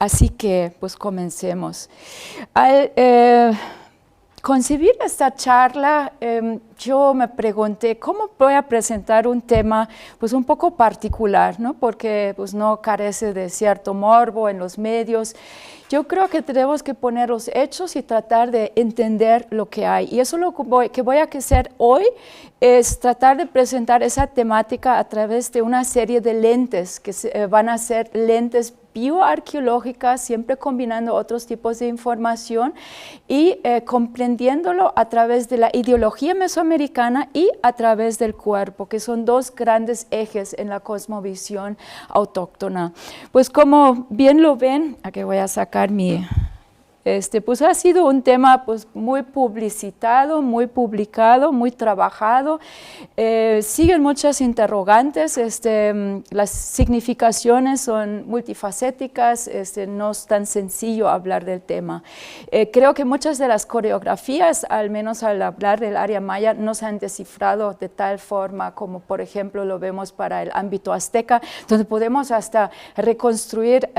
Así que, pues comencemos. Al concebir esta charla, yo me pregunté cómo voy a presentar un tema pues un poco particular, ¿no? Porque pues no carece de cierto morbo en los medios. Yo creo que tenemos que poner los hechos y tratar de entender lo que hay. Y eso lo que voy a hacer hoy es tratar de presentar esa temática a través de una serie de lentes que van a ser lentes bioarqueológicas, siempre combinando otros tipos de información y comprendiéndolo a través de la ideología mesoamericana y a través del cuerpo, que son dos grandes ejes en la cosmovisión autóctona. Pues como bien lo ven, aquí voy a sacar mi... pues ha sido un tema pues, muy publicitado, muy publicado, muy trabajado. Siguen muchas interrogantes, las significaciones son multifacéticas, no es tan sencillo hablar del tema. Creo que muchas de las coreografías, al menos al hablar del área maya, no se han descifrado de tal forma como, por ejemplo, lo vemos para el ámbito azteca, donde podemos hasta reconstruir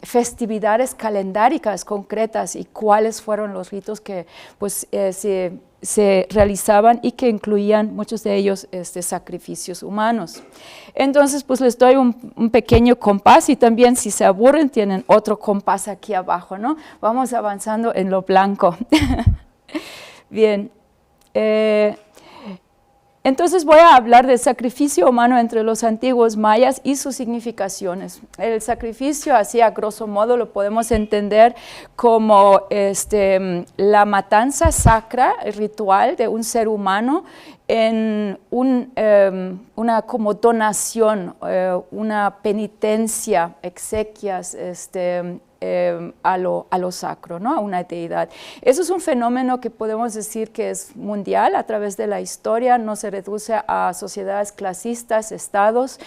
festividades calendáricas concretas y cuáles fueron los ritos que pues, se realizaban y que incluían muchos de ellos sacrificios humanos. Entonces, pues les doy un pequeño compás y también si se aburren tienen otro compás aquí abajo, ¿no? Vamos avanzando en lo blanco. Bien. Entonces voy a hablar del sacrificio humano entre los antiguos mayas y sus significaciones. El sacrificio, así a grosso modo, lo podemos entender como la matanza sacra, el ritual de un ser humano en una como donación, una penitencia, exequias, a lo sacro, ¿no? A una deidad. Eso es un fenómeno que podemos decir que es mundial a través de la historia, no se reduce a sociedades clasistas, estados,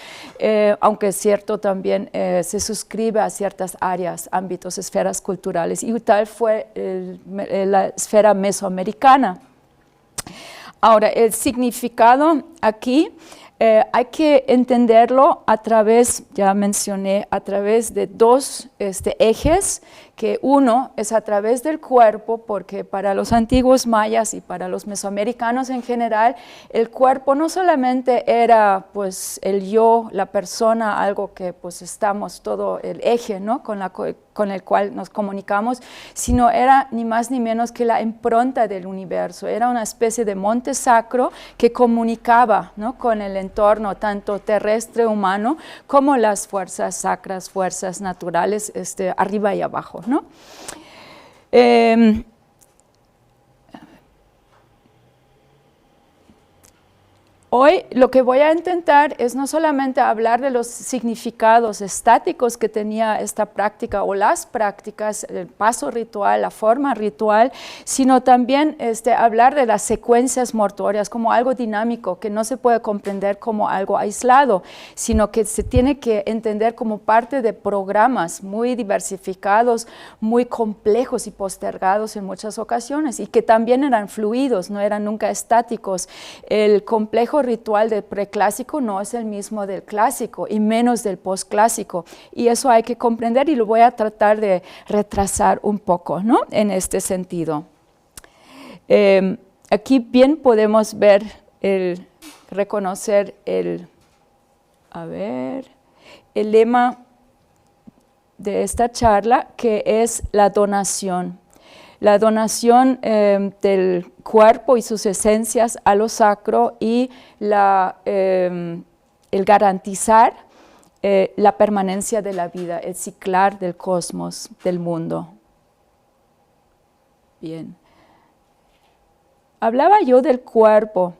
aunque es cierto también se suscribe a ciertas áreas, ámbitos, esferas culturales, y tal fue la esfera mesoamericana. Ahora, el significado aquí hay que entenderlo a través, ya mencioné, a través de dos ejes, que uno es a través del cuerpo, porque para los antiguos mayas y para los mesoamericanos en general, el cuerpo no solamente era pues el yo, la persona, algo que pues estamos, todo el eje, ¿no? con el cual nos comunicamos, sino era ni más ni menos que la impronta del universo, era una especie de monte sacro que comunicaba, ¿no? con el entorno tanto terrestre, humano, como las fuerzas sacras, fuerzas naturales, arriba y abajo, ¿no? Hoy lo que voy a intentar es no solamente hablar de los significados estáticos que tenía esta práctica o las prácticas, el paso ritual, la forma ritual, sino también hablar de las secuencias mortuorias como algo dinámico que no se puede comprender como algo aislado, sino que se tiene que entender como parte de programas muy diversificados, muy complejos y postergados en muchas ocasiones y que también eran fluidos, no eran nunca estáticos. El complejo ritual del preclásico no es el mismo del clásico y menos del posclásico, y eso hay que comprender y lo voy a tratar de retrasar un poco, ¿no? En este sentido. Aquí bien podemos ver, reconocer el lema de esta charla, que es la donación. La donación del cuerpo y sus esencias a lo sacro y el garantizar la permanencia de la vida, el ciclar del cosmos, del mundo. Bien. Hablaba yo del cuerpo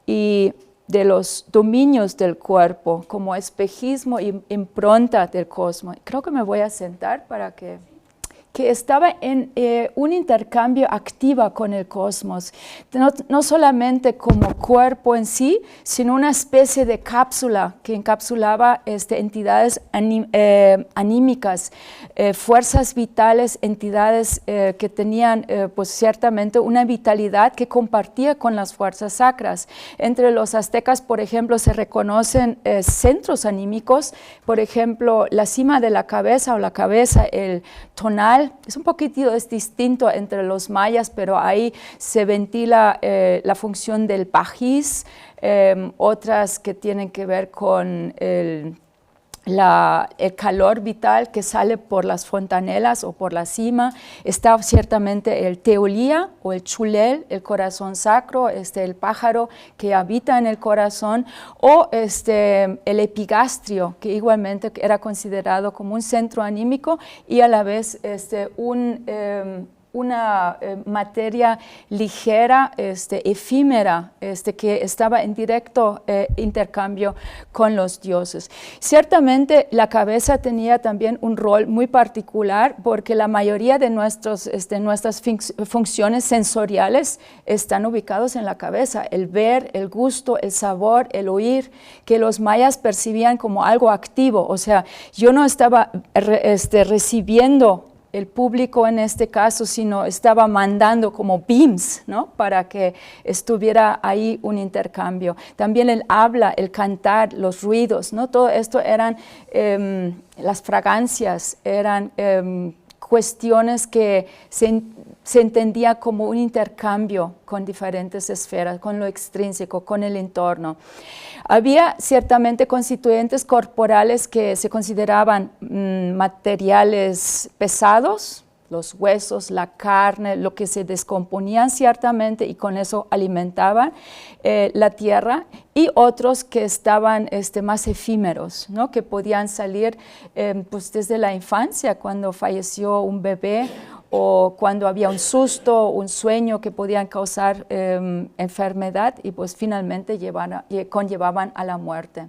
y de los dominios del cuerpo como espejismo y impronta del cosmos. Creo que me voy a sentar para que... que estaba en un intercambio activo con el cosmos, no solamente como cuerpo en sí, sino una especie de cápsula que encapsulaba entidades anímicas, fuerzas vitales, entidades que tenían pues ciertamente una vitalidad que compartía con las fuerzas sacras. Entre los aztecas, por ejemplo, se reconocen centros anímicos, por ejemplo, la cima de la cabeza o la cabeza, el tonal, es un poquitito distinto entre los mayas, pero ahí se ventila la función del pajiz, otras que tienen que ver con el calor vital que sale por las fontanelas o por la cima. Está ciertamente el teolía o el chulel, el corazón sacro, el pájaro que habita en el corazón, o el epigastrio, que igualmente era considerado como un centro anímico y a la vez una materia ligera, efímera, que estaba en directo intercambio con los dioses. Ciertamente la cabeza tenía también un rol muy particular porque la mayoría de nuestras funciones sensoriales están ubicados en la cabeza, el ver, el gusto, el sabor, el oír, que los mayas percibían como algo activo, o sea, yo no estaba recibiendo el público en este caso, sino estaba mandando como beams, ¿no? Para que estuviera ahí un intercambio. También el habla, el cantar, los ruidos, ¿no? Todo esto eran las fragancias, eran cuestiones que se entendía como un intercambio con diferentes esferas, con lo extrínseco, con el entorno. Había ciertamente constituyentes corporales que se consideraban materiales pesados, los huesos, la carne, lo que se descomponían ciertamente y con eso alimentaban la tierra, y otros que estaban más efímeros, ¿no? Que podían salir pues desde la infancia, cuando falleció un bebé, o cuando había un susto, un sueño que podían causar enfermedad y pues finalmente conllevaban a la muerte.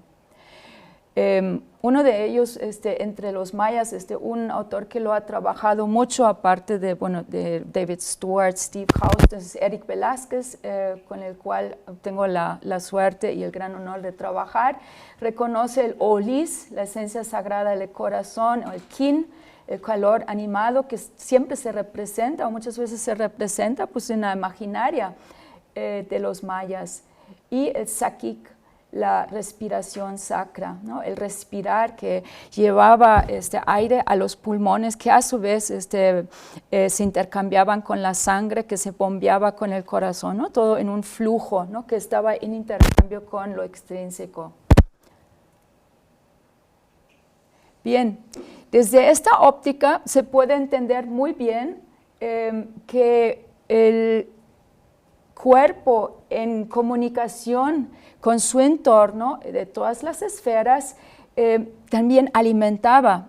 Uno de ellos, entre los mayas, un autor que lo ha trabajado mucho, aparte de David Stewart, Steve Houston, es Eric Velázquez, con el cual tengo la suerte y el gran honor de trabajar. Reconoce el olis, la esencia sagrada del corazón, o el kin, el calor animado que siempre se representa, o muchas veces se representa pues, en la imaginaria de los mayas, y el sakik, la respiración sacra, ¿no? El respirar que llevaba aire a los pulmones, que a su vez se intercambiaban con la sangre que se bombeaba con el corazón, ¿no? Todo en un flujo, ¿no? Que estaba en intercambio con lo extrínseco. Bien, desde esta óptica se puede entender muy bien que el cuerpo en comunicación con su entorno de todas las esferas también alimentaba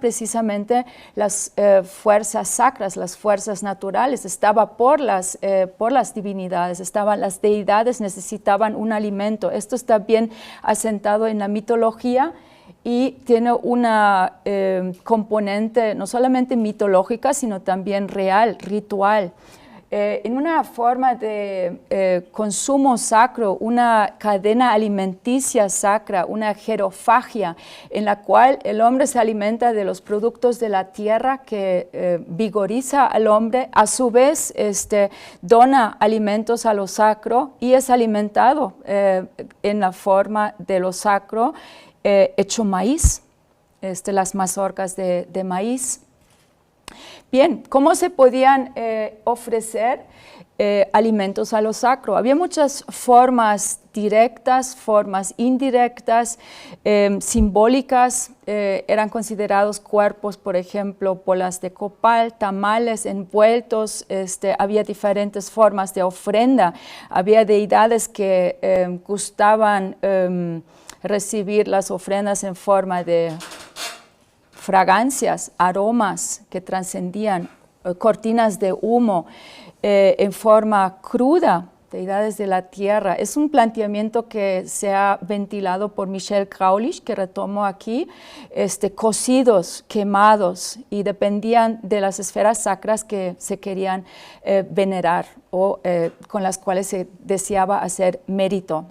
precisamente las fuerzas sacras, las fuerzas naturales, estaba por las divinidades, las deidades necesitaban un alimento. Esto está bien asentado en la mitología y tiene una componente no solamente mitológica, sino también real, ritual. En una forma de consumo sacro, una cadena alimenticia sacra, una gerofagia, en la cual el hombre se alimenta de los productos de la tierra que vigoriza al hombre, a su vez dona alimentos a lo sacro y es alimentado en la forma de lo sacro, hecho maíz, las mazorcas de maíz. Bien, ¿cómo se podían ofrecer alimentos a lo sacro? Había muchas formas directas, formas indirectas, simbólicas. Eran considerados cuerpos, por ejemplo, bolas de copal, tamales envueltos. Había diferentes formas de ofrenda. Había deidades que gustaban recibir las ofrendas en forma de fragancias, aromas que trascendían, cortinas de humo en forma cruda, deidades de la tierra. Es un planteamiento que se ha ventilado por Michel Kraulich, que retomo aquí, cocidos, quemados, y dependían de las esferas sacras que se querían venerar o con las cuales se deseaba hacer mérito.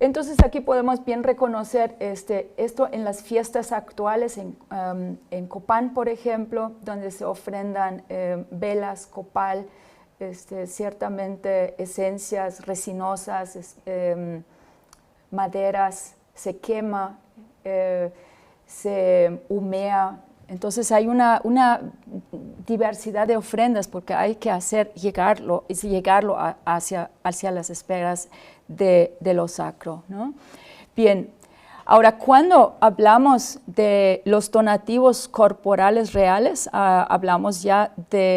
Entonces aquí podemos bien reconocer esto en las fiestas actuales, en Copán, por ejemplo, donde se ofrendan velas, copal, ciertamente esencias resinosas, maderas, se quema, se humea. Entonces hay una diversidad de ofrendas porque hay que llegarlo hacia las esferas de lo sacro, ¿no? Bien, ahora cuando hablamos de los donativos corporales reales, hablamos ya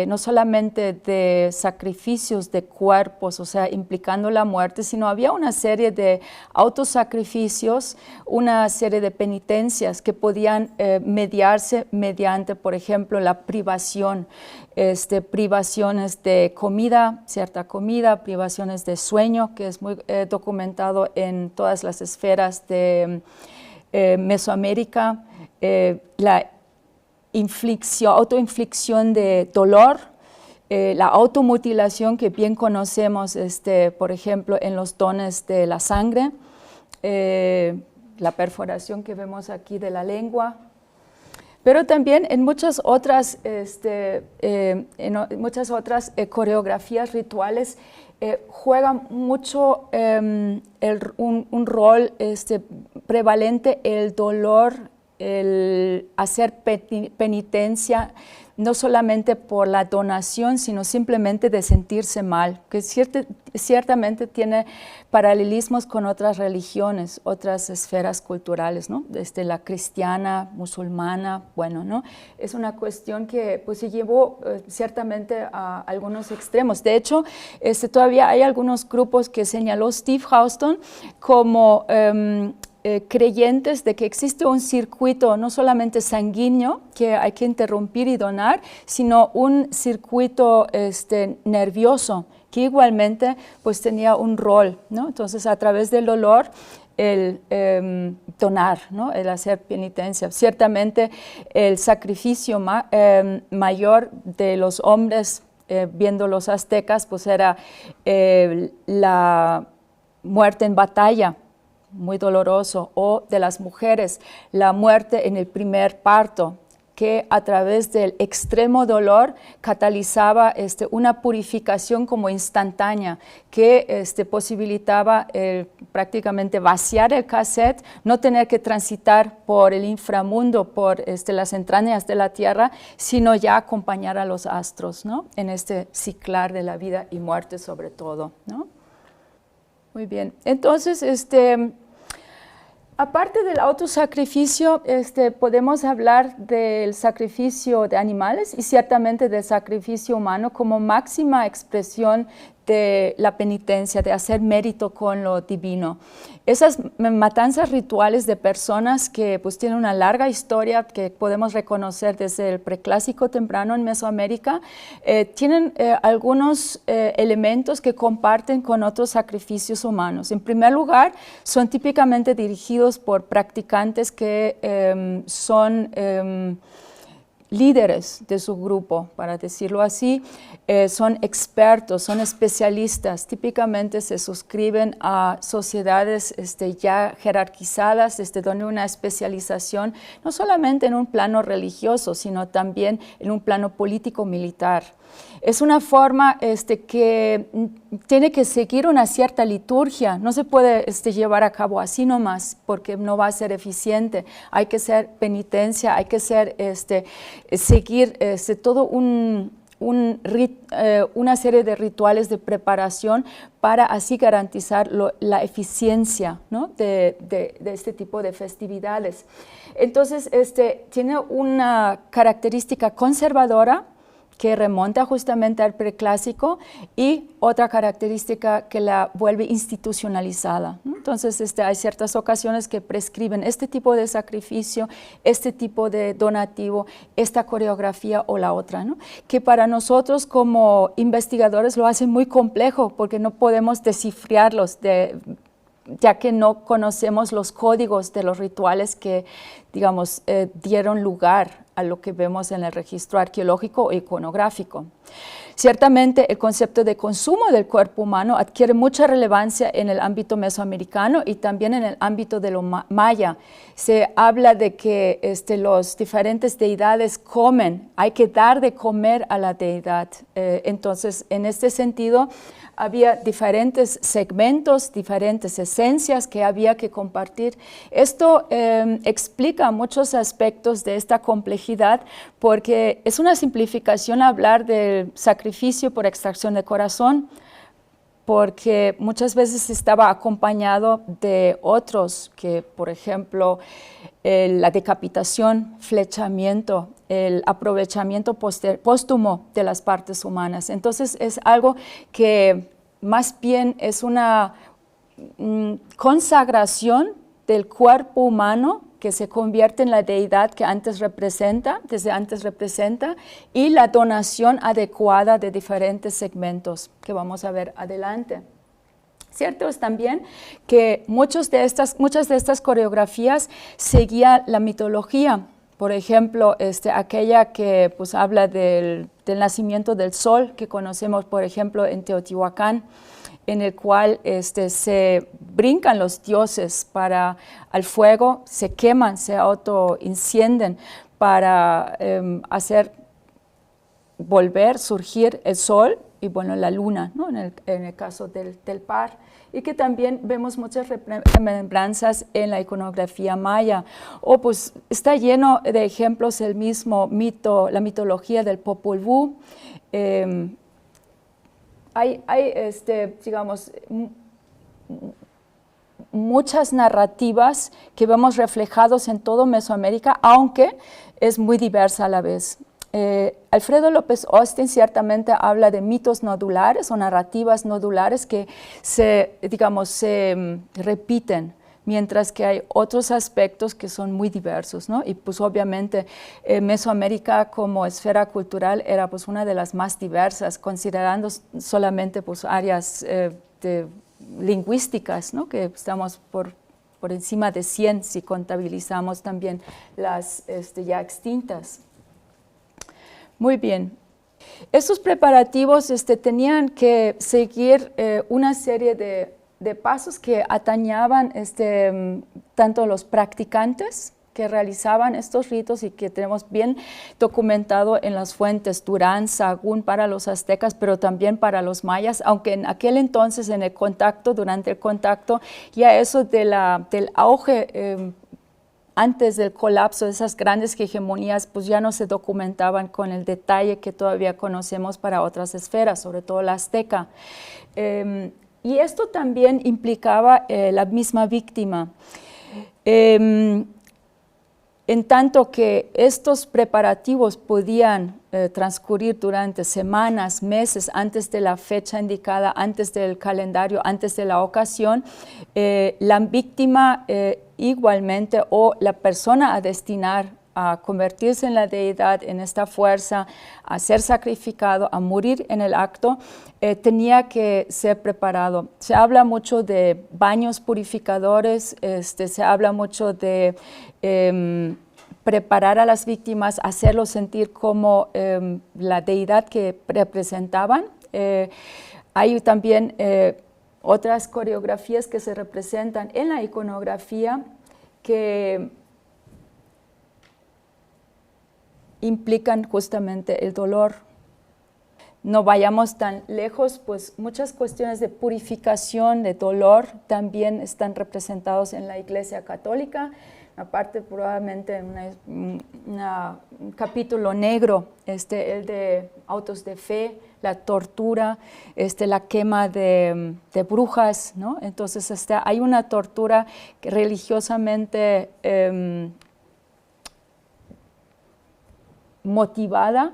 no solamente de sacrificios de cuerpos, o sea, implicando la muerte, sino había una serie de autosacrificios, una serie de penitencias que podían mediarse mediante, por ejemplo, la privación, privaciones de comida, cierta comida, privaciones de sueño, que es muy documentado en todas las esferas de Mesoamérica, la autoinflicción de dolor, la automutilación que bien conocemos, por ejemplo, en los dones de la sangre, la perforación que vemos aquí de la lengua, pero también en muchas otras, coreografías rituales juega mucho un rol prevalente el dolor, el hacer penitencia, no solamente por la donación, sino simplemente de sentirse mal, que ciertamente tiene paralelismos con otras religiones, otras esferas culturales, ¿no? La cristiana, musulmana, bueno, ¿no? Es una cuestión que pues, se llevó ciertamente a algunos extremos. De hecho, todavía hay algunos grupos que señaló Steve Houston como creyentes de que existe un circuito no solamente sanguíneo que hay que interrumpir y donar, sino un circuito nervioso que igualmente pues tenía un rol, ¿no? Entonces a través del dolor el donar, ¿no? El hacer penitencia. Ciertamente el sacrificio mayor de los hombres, viendo los aztecas, pues era la muerte en batalla, muy doloroso, o de las mujeres, la muerte en el primer parto, que a través del extremo dolor catalizaba una purificación como instantánea, que posibilitaba prácticamente vaciar el cassette, no tener que transitar por el inframundo, por las entrañas de la tierra, sino ya acompañar a los astros, ¿no? En este ciclar de la vida y muerte sobre todo, ¿no? Muy bien, entonces, aparte del autosacrificio, podemos hablar del sacrificio de animales y ciertamente del sacrificio humano como máxima expresión de la penitencia, de hacer mérito con lo divino. Esas matanzas rituales de personas que pues tienen una larga historia que podemos reconocer desde el preclásico temprano en Mesoamérica, tienen algunos elementos que comparten con otros sacrificios humanos. En primer lugar, son típicamente dirigidos por practicantes que son líderes de su grupo, para decirlo así, son expertos, son especialistas, típicamente se suscriben a sociedades ya jerarquizadas, donde una especialización no solamente en un plano religioso, sino también en un plano político-militar. Es una forma que tiene que seguir una cierta liturgia, no se puede llevar a cabo así nomás porque no va a ser eficiente, hay que hacer penitencia, hay que seguir todo una serie de rituales de preparación para así garantizar la eficiencia, ¿no? de este tipo de festividades. Entonces, tiene una característica conservadora que remonta justamente al preclásico, y otra característica que la vuelve institucionalizada, ¿no? Entonces hay ciertas ocasiones que prescriben este tipo de sacrificio, este tipo de donativo, esta coreografía o la otra, ¿no? Que para nosotros como investigadores lo hace muy complejo porque no podemos descifrarlos ya que no conocemos los códigos de los rituales que, digamos, dieron lugar a lo que vemos en el registro arqueológico o iconográfico. Ciertamente, el concepto de consumo del cuerpo humano adquiere mucha relevancia en el ámbito mesoamericano y también en el ámbito de lo maya. Se habla de que los diferentes deidades comen, hay que dar de comer a la deidad. Entonces, en este sentido, había diferentes segmentos, diferentes esencias que había que compartir. Esto explica muchos aspectos de esta complejidad, porque es una simplificación hablar del sacrificio por extracción de corazón, porque muchas veces estaba acompañado de otros, que por ejemplo la decapitación, flechamiento, el aprovechamiento póstumo de las partes humanas. Entonces es algo que más bien es una consagración del cuerpo humano que se convierte en la deidad que desde antes representa, y la donación adecuada de diferentes segmentos que vamos a ver adelante. Cierto es también que muchas de estas coreografías seguían la mitología. Por ejemplo, aquella que pues, habla del nacimiento del sol, que conocemos, por ejemplo, en Teotihuacán, en el cual se brincan los dioses al fuego, se queman, se autoincienden para hacer surgir el sol y bueno, la luna, ¿no? en el caso del par, y que también vemos muchas remembranzas en la iconografía maya. Pues está lleno de ejemplos el mismo mito, la mitología del Popol Vuh. Hay digamos, muchas narrativas que vemos reflejados en todo Mesoamérica, aunque es muy diversa a la vez. Alfredo López Austin ciertamente habla de mitos nodulares o narrativas nodulares que se repiten, mientras que hay otros aspectos que son muy diversos, ¿no? Y pues obviamente Mesoamérica como esfera cultural era pues una de las más diversas, considerando solamente pues áreas lingüísticas, ¿no? Que estamos por encima de 100 si contabilizamos también las ya extintas. Muy bien. Estos preparativos tenían que seguir una serie de pasos que atañaban tanto los practicantes que realizaban estos ritos y que tenemos bien documentado en las fuentes Durán, Sahagún para los aztecas, pero también para los mayas, aunque en aquel entonces durante el contacto, ya eso del auge antes del colapso de esas grandes hegemonías, pues ya no se documentaban con el detalle que todavía conocemos para otras esferas, sobre todo la azteca. Y esto también implicaba la misma víctima. En tanto que estos preparativos podían transcurrir durante semanas, meses, antes de la fecha indicada, antes del calendario, antes de la ocasión, la víctima igualmente, o la persona a destinar a convertirse en la deidad, en esta fuerza, a ser sacrificado, a morir en el acto, tenía que ser preparado. Se habla mucho de baños purificadores, se habla mucho de preparar a las víctimas, hacerlos sentir como la deidad que representaban. Hay también otras coreografías que se representan en la iconografía que implican justamente el dolor. No vayamos tan lejos, pues muchas cuestiones de purificación, de dolor, también están representados en la Iglesia Católica. Aparte, probablemente un capítulo negro, el de autos de fe, la tortura, la quema de brujas, ¿no? Entonces, hay una tortura que religiosamente motivada,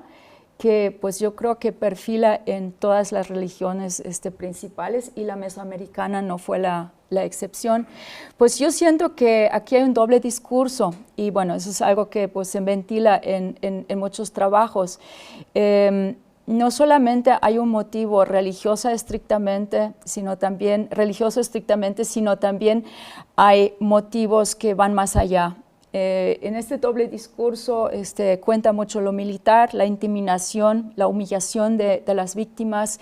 que pues yo creo que perfila en todas las religiones principales, y la mesoamericana no fue la excepción. Pues yo siento que aquí hay un doble discurso, y bueno, eso es algo que pues se ventila en muchos trabajos. No solamente hay un motivo religioso estrictamente, sino también hay motivos que van más allá. En este doble discurso cuenta mucho lo militar, la intimidación, la humillación de las víctimas,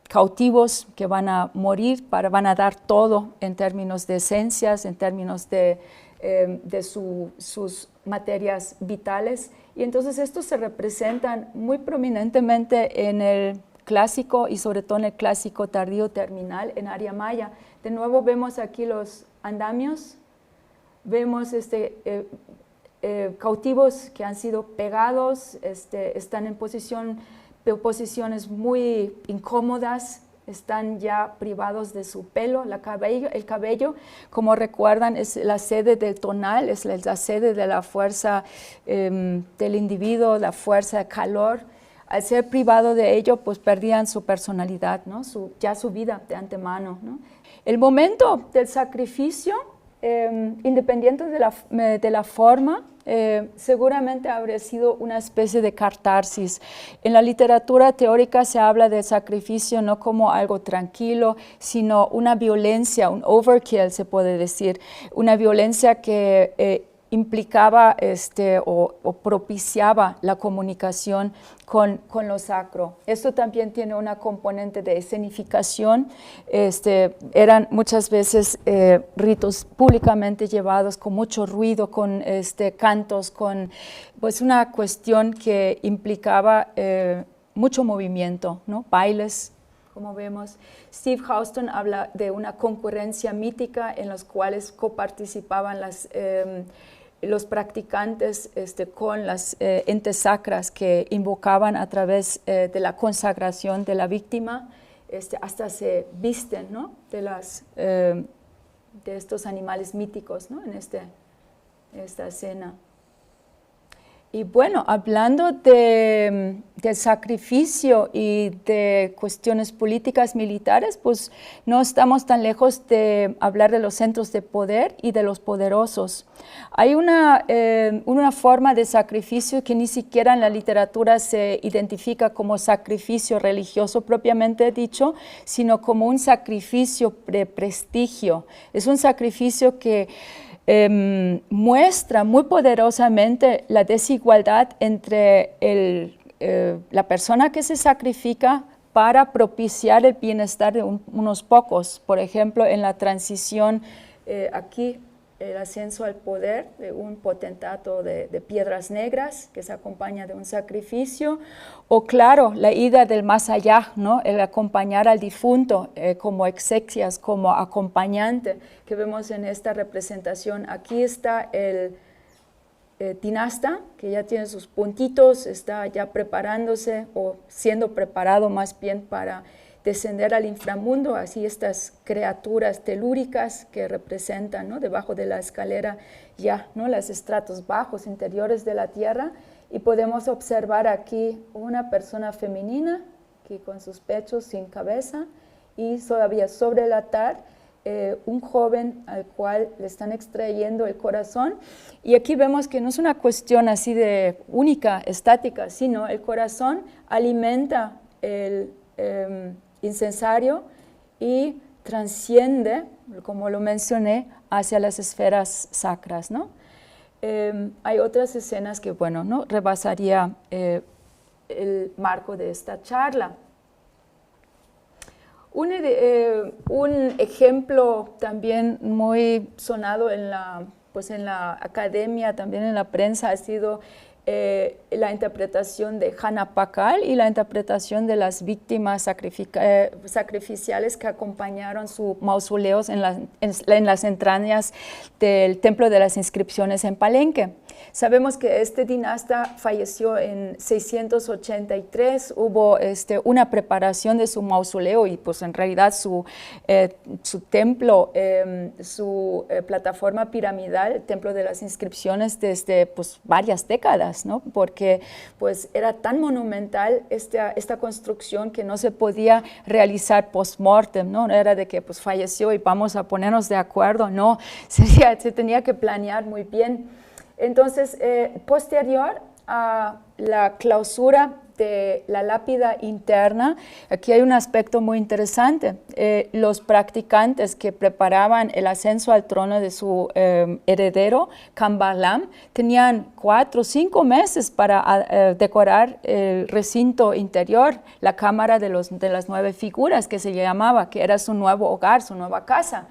cautivos que van a morir, van a dar todo en términos de esencias, en términos de sus materias vitales. Y entonces estos se representan muy prominentemente en el clásico, y sobre todo en el clásico tardío terminal en Arya Maya. De nuevo vemos aquí los andamios, vemos cautivos que han sido pegados, están en posiciones muy incómodas, están ya privados de su pelo. El cabello, como recuerdan, es la sede del tonal, es la sede de la fuerza del individuo, la fuerza de calor. Al ser privado de ello, pues perdían su personalidad, ¿no? Ya su vida de antemano, ¿no? El momento del sacrificio, independiente de la forma, seguramente habría sido una especie de catarsis. En la literatura teórica se habla del sacrificio no como algo tranquilo, sino una violencia, un overkill se puede decir, una violencia que implicaba o propiciaba la comunicación con lo sacro. Esto también tiene una componente de escenificación. Eran muchas veces ritos públicamente llevados con mucho ruido, con cantos, con pues una cuestión que implicaba mucho movimiento, ¿no? Bailes, como vemos. Steve Houston habla de una concurrencia mítica en los cuales coparticipaban los practicantes con las entes sacras que invocaban a través de la consagración de la víctima, hasta se visten, ¿no? de estos animales míticos, ¿no? En esta escena. Y bueno, hablando del sacrificio y de cuestiones políticas militares, pues no estamos tan lejos de hablar de los centros de poder y de los poderosos. Hay una forma de sacrificio que ni siquiera en la literatura se identifica como sacrificio religioso propiamente dicho, sino como un sacrificio de prestigio. Es un sacrificio que muestra muy poderosamente la desigualdad entre la persona que se sacrifica para propiciar el bienestar de unos pocos. Por ejemplo, en la transición aquí, el ascenso al poder de un potentato de piedras negras que se acompaña de un sacrificio, o claro, la ida del más allá, ¿no? El acompañar al difunto como exequias, como acompañante, que vemos en esta representación. Aquí está el dinasta, que ya tiene sus puntitos, está ya preparándose o siendo preparado más bien para descender al inframundo, así estas criaturas telúricas que representan, ¿no? Debajo de la escalera ya, ¿no? Los estratos bajos, interiores de la tierra, y podemos observar aquí una persona femenina que con sus pechos sin cabeza, y todavía sobre el altar un joven al cual le están extrayendo el corazón. Y aquí vemos que no es una cuestión así de única, estática, sino el corazón alimenta el incensario y transciende, como lo mencioné, hacia las esferas sacras, ¿no? Hay otras escenas que, bueno, ¿no? Rebasaría el marco de esta charla. Un ejemplo también muy sonado en la academia, también en la prensa, ha sido la interpretación de Hanna Pakal y la interpretación de las víctimas sacrificiales que acompañaron sus mausoleos en las entrañas del Templo de las Inscripciones en Palenque. Sabemos que este dinasta falleció en 683, hubo una preparación de su mausoleo y pues en realidad su templo, su plataforma piramidal, el templo de las inscripciones desde pues varias décadas, ¿no? Porque pues era tan monumental esta construcción que no se podía realizar post-mortem, ¿no? Era de que pues falleció y vamos a ponernos de acuerdo, no, se tenía que planear muy bien. Entonces, posterior a la clausura de la lápida interna, aquí hay un aspecto muy interesante. Los practicantes que preparaban el ascenso al trono de su heredero, Kambalam, tenían 4 o 5 meses para decorar el recinto interior, la cámara de las 9 figuras que se llamaba, que era su nuevo hogar, su nueva casa.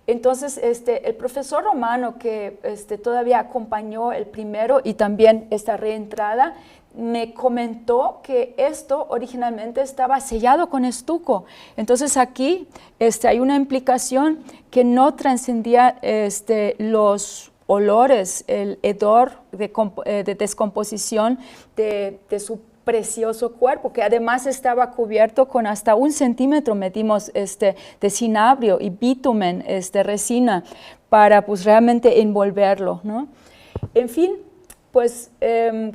Entonces, el profesor romano que todavía acompañó el primero y también esta reentrada, me comentó que esto originalmente estaba sellado con estuco. Entonces aquí hay una implicación que no trascendía los olores, el hedor de descomposición de su precioso cuerpo, que además estaba cubierto con hasta 1 centímetro, medimos, de cinabrio y bitumen, resina, para pues realmente envolverlo, ¿no? En fin, pues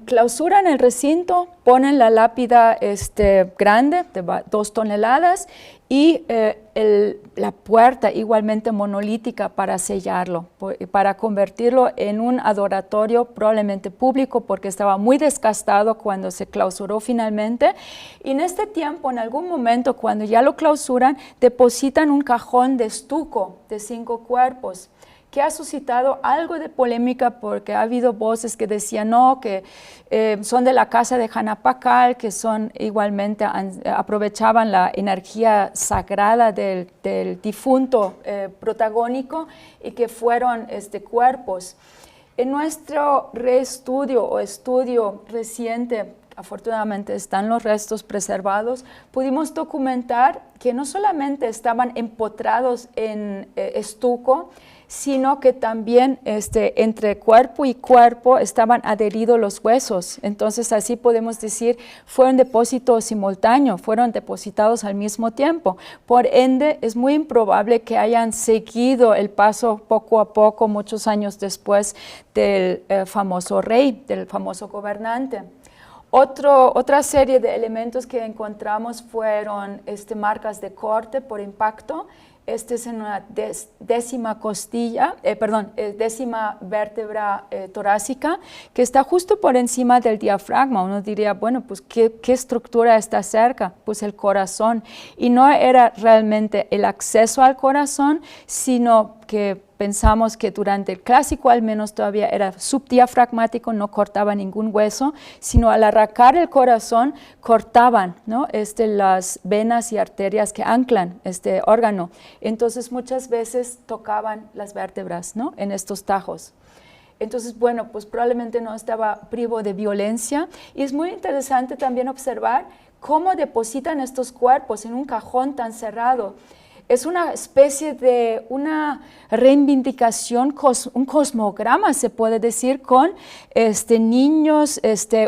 clausuran el recinto, ponen la lápida grande de 2 toneladas y la puerta igualmente monolítica para sellarlo, para convertirlo en un adoratorio probablemente público porque estaba muy desgastado cuando se clausuró finalmente. Y en este tiempo, en algún momento, cuando ya lo clausuran, depositan un cajón de estuco de 5 cuerpos, que ha suscitado algo de polémica porque ha habido voces que decían no, que son de la casa de Hanapakal, que son igualmente, aprovechaban la energía sagrada del difunto protagónico y que fueron cuerpos. En nuestro reestudio o estudio reciente, afortunadamente están los restos preservados, pudimos documentar que no solamente estaban empotrados en estuco, sino que también entre cuerpo y cuerpo estaban adheridos los huesos. Entonces así podemos decir, fue un depósito simultáneo, fueron depositados al mismo tiempo. Por ende, es muy improbable que hayan seguido el paso poco a poco, muchos años después del famoso rey, del famoso gobernante. Otra serie de elementos que encontramos fueron marcas de corte por impacto. Es en una décima vértebra torácica que está justo por encima del diafragma. Uno diría, bueno, pues ¿qué estructura está cerca? Pues el corazón. Y no era realmente el acceso al corazón, sino que pensamos que durante el clásico al menos todavía era subdiafragmático, no cortaba ningún hueso, sino al arrancar el corazón cortaban, ¿no? Las venas y arterias que anclan este órgano. Entonces muchas veces tocaban las vértebras, ¿no? En estos tajos. Entonces, bueno, pues probablemente no estaba privo de violencia. Y es muy interesante también observar cómo depositan estos cuerpos en un cajón tan cerrado. Es una especie de una reivindicación, un cosmograma, se puede decir, con niños,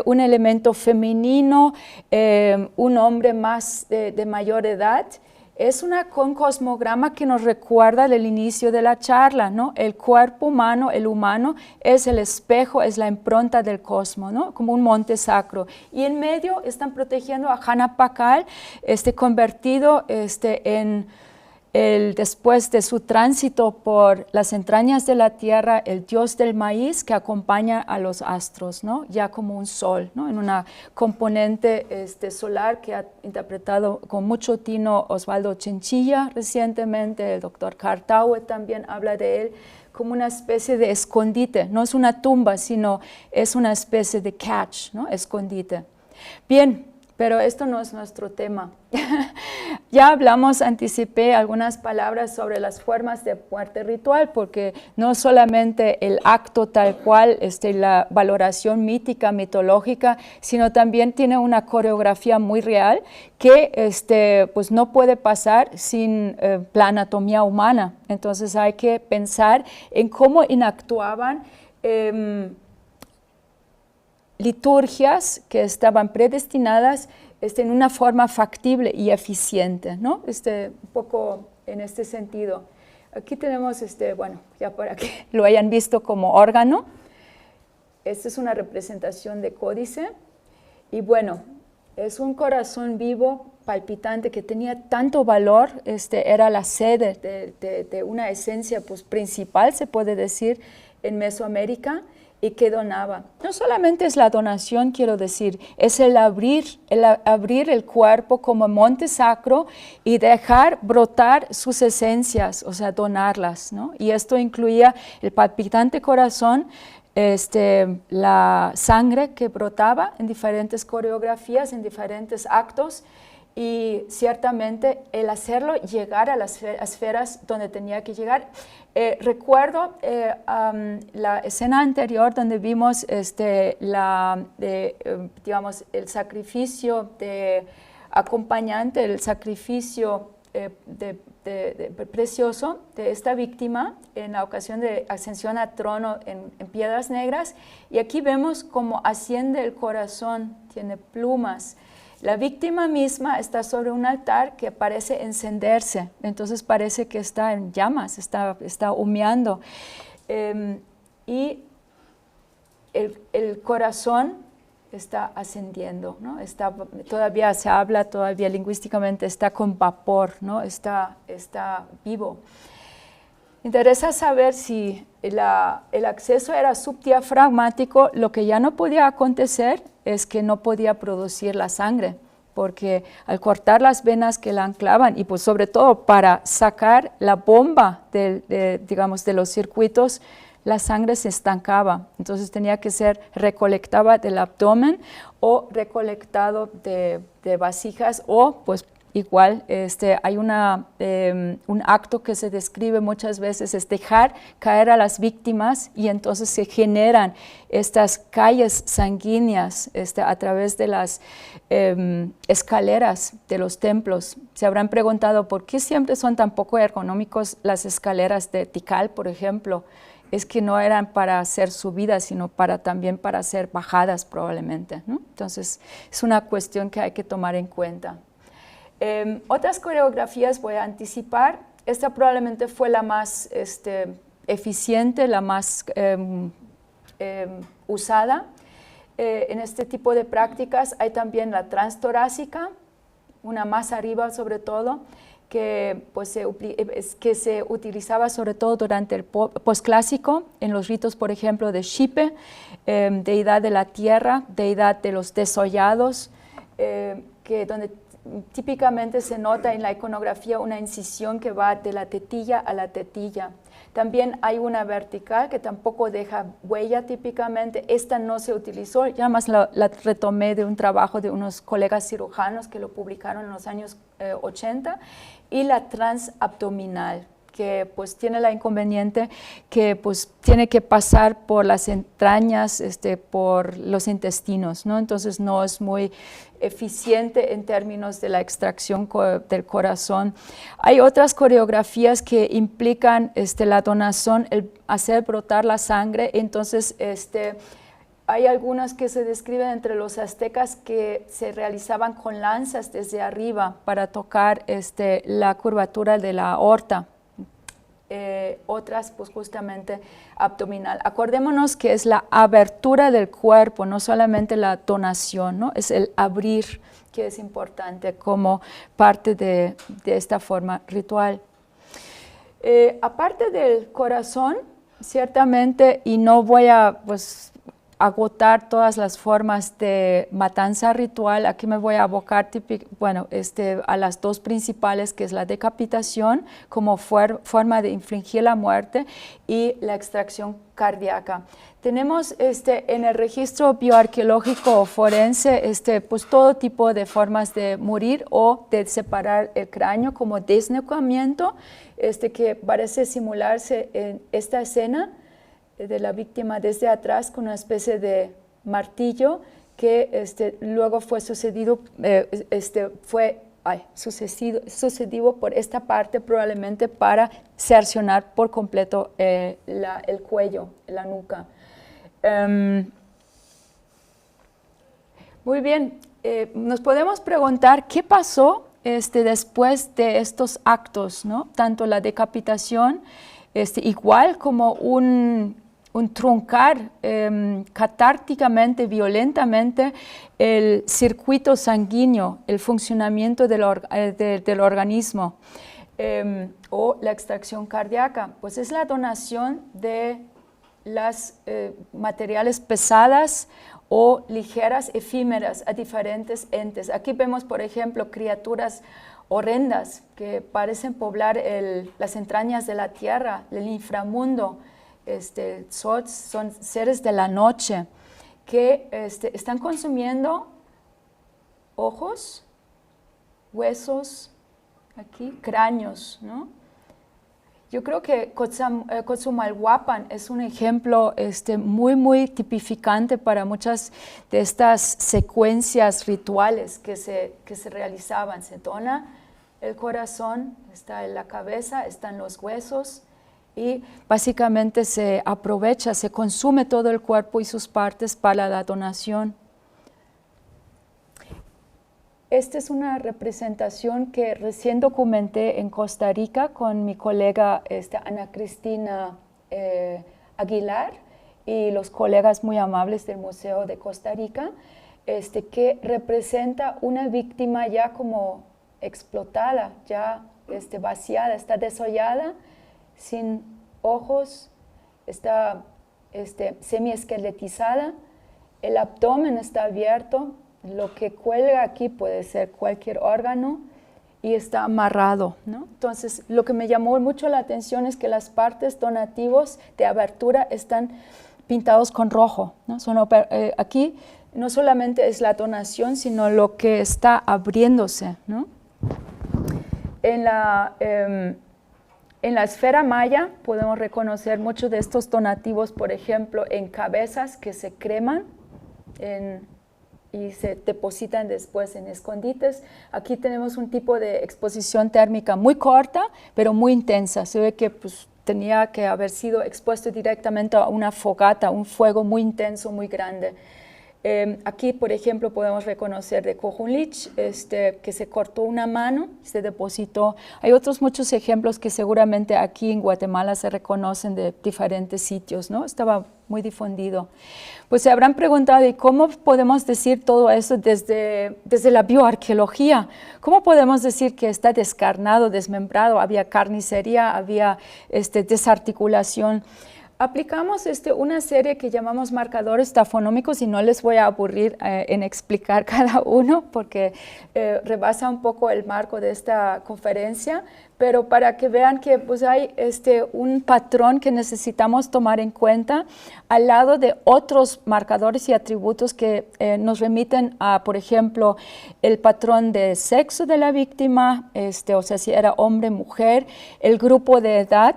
un elemento femenino, un hombre más de mayor edad. Es un cosmograma que nos recuerda el inicio de la charla, ¿no? El cuerpo humano, el humano, es el espejo, es la impronta del cosmos, ¿no? Como un monte sacro. Y en medio están protegiendo a Hanapakal, convertido en después de su tránsito por las entrañas de la tierra, el dios del maíz que acompaña a los astros, ¿no? Ya como un sol, ¿no? En una componente solar que ha interpretado con mucho tino Osvaldo Chinchilla recientemente, el doctor Cartaue también habla de él como una especie de escondite, no es una tumba, sino es una especie de catch, ¿no? Escondite. Bien. Pero esto no es nuestro tema. Ya anticipé algunas palabras sobre las formas de muerte ritual, porque no solamente el acto tal cual, la valoración mítica, mitológica, sino también tiene una coreografía muy real que pues no puede pasar sin la anatomía humana. Entonces hay que pensar en cómo inactuaban liturgias que estaban predestinadas en una forma factible y eficiente, ¿no? Un poco en este sentido. Aquí tenemos, bueno, ya para que lo hayan visto como órgano. Esta es una representación de códice. Y bueno, es un corazón vivo, palpitante, que tenía tanto valor. Era la sede de una esencia pues, principal, se puede decir, en Mesoamérica, y que donaba. No solamente es la donación, quiero decir, es el abrir el cuerpo como monte sacro y dejar brotar sus esencias, o sea, donarlas, ¿no? Y esto incluía el palpitante corazón, la sangre que brotaba en diferentes coreografías, en diferentes actos, y ciertamente el hacerlo llegar a las esferas donde tenía que llegar. Recuerdo la escena anterior donde vimos digamos, el sacrificio de acompañante, el sacrificio precioso de esta víctima en la ocasión de ascensión al trono en Piedras Negras, y aquí vemos cómo asciende el corazón, tiene plumas. La víctima misma está sobre un altar que parece encenderse, entonces parece que está en llamas, está humeando. Y el corazón está ascendiendo, ¿no? Todavía se habla, todavía lingüísticamente está con vapor, ¿no? Está vivo. Interesa saber si el acceso era subdiafragmático. Lo que ya no podía acontecer es que no podía producir la sangre, porque al cortar las venas que la anclaban, y pues sobre todo para sacar la bomba digamos, de los circuitos, la sangre se estancaba, entonces tenía que ser recolectada del abdomen o recolectado de vasijas, o pues igual hay un acto que se describe muchas veces, es dejar caer a las víctimas, y entonces se generan estas calles sanguíneas a través de las escaleras de los templos. Se habrán preguntado por qué siempre son tan poco ergonómicos las escaleras de Tikal, por ejemplo. Es que no eran para ser subidas, sino también para ser bajadas probablemente, ¿no? Entonces es una cuestión que hay que tomar en cuenta. Otras coreografías voy a anticipar. Esta probablemente fue la más eficiente, la más usada. En este tipo de prácticas hay también la transtorácica, una más arriba sobre todo, que se utilizaba sobre todo durante el posclásico, en los ritos, por ejemplo, de Xipe, deidad de la tierra, deidad de los desollados, donde típicamente se nota en la iconografía una incisión que va de la tetilla a la tetilla. También hay una vertical que tampoco deja huella típicamente. Esta no se utilizó, ya más la retomé de un trabajo de unos colegas cirujanos que lo publicaron en los años 80, y la transabdominal, que pues tiene la inconveniente que pues tiene que pasar por las entrañas, por los intestinos, ¿no? Entonces no es muy eficiente en términos de la extracción del corazón. Hay otras coreografías que implican la donación, el hacer brotar la sangre. Entonces hay algunas que se describen entre los aztecas que se realizaban con lanzas desde arriba para tocar la curvatura de la aorta. Otras pues justamente abdominal. Acordémonos que es la abertura del cuerpo, no solamente la donación, ¿no? Es el abrir que es importante como parte de esta forma ritual. Aparte del corazón, ciertamente, y no voy a pues agotar todas las formas de matanza ritual, aquí me voy a abocar a las dos principales, que es la decapitación como forma de infligir la muerte, y la extracción cardíaca. Tenemos en el registro bioarqueológico forense pues todo tipo de formas de morir o de separar el cráneo, como desnucamiento, que parece simularse en esta escena de la víctima desde atrás con una especie de martillo que luego fue sucedido por esta parte, probablemente para cercionar por completo el cuello, la nuca. Muy bien. Nos podemos preguntar qué pasó después de estos actos, ¿no? Tanto la decapitación, igual como un truncar catárticamente, violentamente, el circuito sanguíneo, el funcionamiento del organismo, o la extracción cardíaca, pues es la donación de las materiales pesadas o ligeras, efímeras a diferentes entes. Aquí vemos, por ejemplo, criaturas horrendas que parecen poblar las entrañas de la tierra, el inframundo. Son seres de la noche que están consumiendo ojos, huesos, aquí, cráneos, ¿no? Yo creo que Coatzacoalhuapan es un ejemplo muy, muy tipificante para muchas de estas secuencias rituales que se realizaban. Se dona el corazón, está en la cabeza, están los huesos y básicamente se aprovecha, se consume todo el cuerpo y sus partes para la donación. Esta es una representación que recién documenté en Costa Rica con mi colega Ana Cristina Aguilar y los colegas muy amables del Museo de Costa Rica, que representa una víctima ya como explotada, ya vaciada, está desollada, sin ojos, está semiesqueletizada, el abdomen está abierto. Lo que cuelga aquí puede ser cualquier órgano y está amarrado, ¿no? Entonces, lo que me llamó mucho la atención es que las partes donativos de abertura están pintados con rojo, ¿no? Aquí no solamente es la donación, sino lo que está abriéndose, ¿no? En la esfera maya podemos reconocer muchos de estos donativos, por ejemplo, en cabezas que se creman y se depositan después en escondites. Aquí tenemos un tipo de exposición térmica muy corta, pero muy intensa. Se ve que pues, tenía que haber sido expuesto directamente a una fogata, un fuego muy intenso, muy grande. Aquí, por ejemplo, podemos reconocer de Cojunlich, que se cortó una mano y se depositó. Hay otros muchos ejemplos que seguramente aquí en Guatemala se reconocen de diferentes sitios, ¿no? Estaba muy difundido. Pues se habrán preguntado, ¿y cómo podemos decir todo eso desde la bioarqueología? ¿Cómo podemos decir que está descarnado, desmembrado? Había carnicería, había desarticulación. Aplicamos una serie que llamamos marcadores tafonómicos y no les voy a aburrir en explicar cada uno porque rebasa un poco el marco de esta conferencia, pero para que vean que pues, hay un patrón que necesitamos tomar en cuenta al lado de otros marcadores y atributos que nos remiten a, por ejemplo, el patrón de sexo de la víctima, o sea, si era hombre, mujer, el grupo de edad.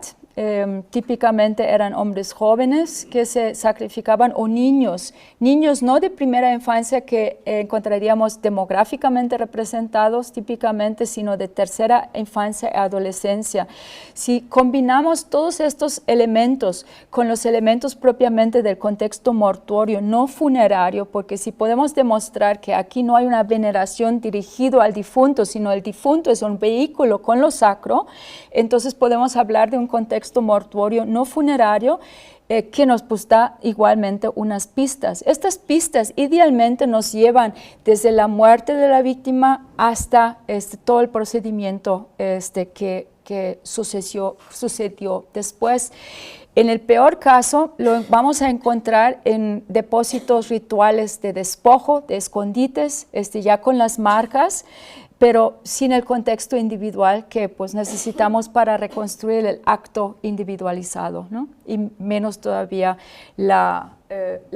Típicamente eran hombres jóvenes que se sacrificaban o niños no de primera infancia que encontraríamos demográficamente representados típicamente, sino de tercera infancia y adolescencia. Si combinamos todos estos elementos con los elementos propiamente del contexto mortuorio, no funerario, porque si podemos demostrar que aquí no hay una veneración dirigida al difunto, sino el difunto es un vehículo con lo sacro, entonces podemos hablar de un contexto mortuorio no funerario que nos da igualmente unas pistas. Estas pistas idealmente nos llevan desde la muerte de la víctima hasta todo el procedimiento que sucedió después. En el peor caso, lo vamos a encontrar en depósitos rituales de despojo, de escondites, ya con las marcas, pero sin el contexto individual que pues, necesitamos para reconstruir el acto individualizado, ¿no? Y menos todavía la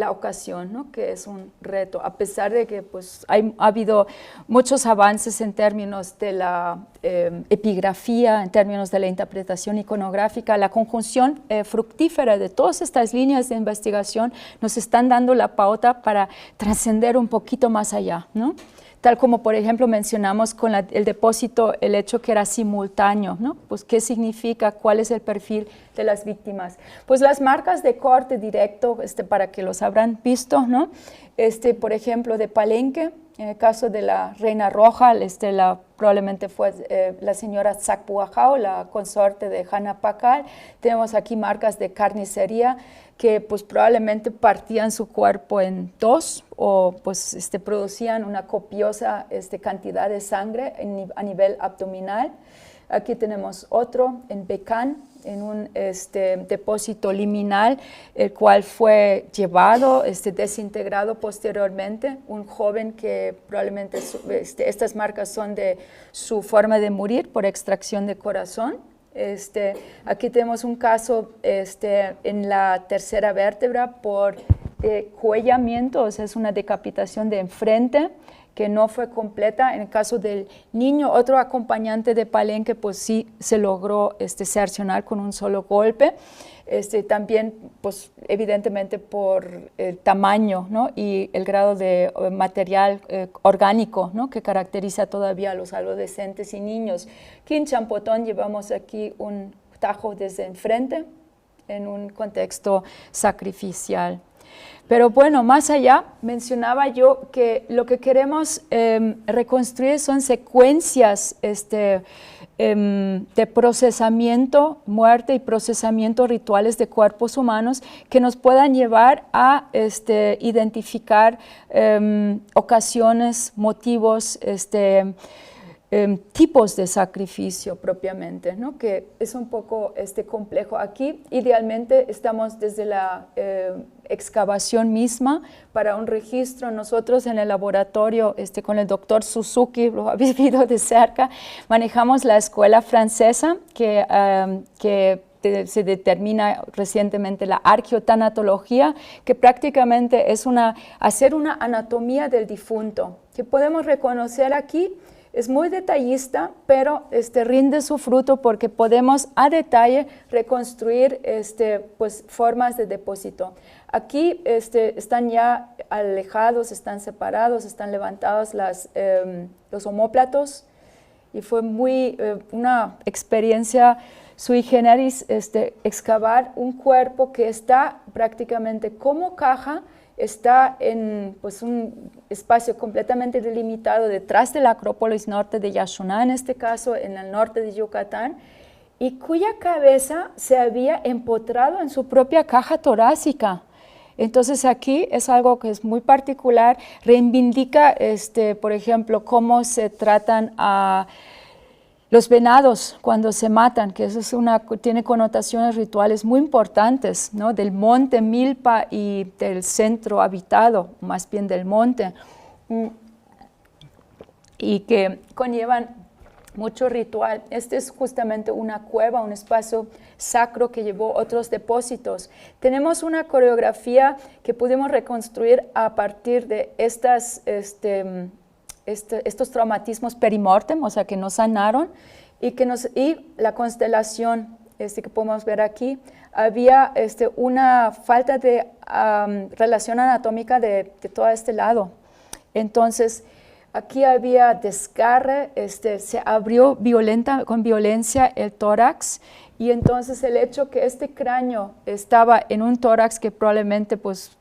ocasión, ¿no? Que es un reto, a pesar de que pues, ha habido muchos avances en términos de la epigrafía, en términos de la interpretación iconográfica, la conjunción fructífera de todas estas líneas de investigación nos están dando la pauta para trascender un poquito más allá, ¿no? Tal como, por ejemplo, mencionamos con el depósito, el hecho que era simultáneo, ¿no? Pues, ¿qué significa? ¿Cuál es el perfil de las víctimas. Pues las marcas de corte directo, para que los habrán visto, ¿no? Por ejemplo, de Palenque, en el caso de la Reina Roja, probablemente fue la señora Zacpuajao, la consorte de Hanna Pacal. Tenemos aquí marcas de carnicería que pues probablemente partían su cuerpo en dos o pues producían una copiosa cantidad de sangre a nivel abdominal. Aquí tenemos otro en Becán, en un depósito liminal, el cual fue llevado, desintegrado posteriormente. Un joven que probablemente, estas marcas son de su forma de morir por extracción de corazón. Aquí tenemos un caso en la tercera vértebra por cuellamiento, o sea, es una decapitación de enfrente, que no fue completa. En el caso del niño, otro acompañante de Palenque, pues sí se logró cercenar con un solo golpe. También, pues evidentemente por el tamaño, ¿no? Y el grado de material orgánico, ¿no? Que caracteriza todavía a los adolescentes y niños. Aquí en Champotón llevamos aquí un tajo desde enfrente en un contexto sacrificial. Pero bueno, más allá, mencionaba yo que lo que queremos reconstruir son secuencias de procesamiento, muerte y procesamiento rituales de cuerpos humanos que nos puedan llevar a identificar ocasiones, motivos, tipos de sacrificio propiamente, ¿no? Que es un poco complejo. Aquí idealmente estamos desde la excavación misma para un registro. Nosotros en el laboratorio con el doctor Suzuki, lo habéis visto de cerca, manejamos la escuela francesa que se determina recientemente la arqueotanatología, que prácticamente es hacer una anatomía del difunto, que podemos reconocer aquí. Es muy detallista, pero rinde su fruto porque podemos a detalle reconstruir pues, formas de depósito. Aquí están ya alejados, están separados, están levantados los omóplatos y fue una experiencia sui generis excavar un cuerpo que está prácticamente como caja. Está en pues, un espacio completamente delimitado detrás de la Acrópolis Norte de Yaxuná, en este caso en el norte de Yucatán, y cuya cabeza se había empotrado en su propia caja torácica. Entonces aquí es algo que es muy particular, reivindica, por ejemplo, cómo se tratan a los venados cuando se matan, que eso tiene connotaciones rituales muy importantes, ¿no? Del monte Milpa y del centro habitado, más bien del monte, y que conllevan mucho ritual. Este es justamente una cueva, un espacio sacro que llevó otros depósitos. Tenemos una coreografía que pudimos reconstruir a partir de estos traumatismos perimortem, o sea, que nos sanaron, y la constelación que podemos ver aquí, había una falta de relación anatómica de todo este lado. Entonces, aquí había desgarre, se abrió con violencia el tórax, y entonces el hecho que este cráneo estaba en un tórax que probablemente pues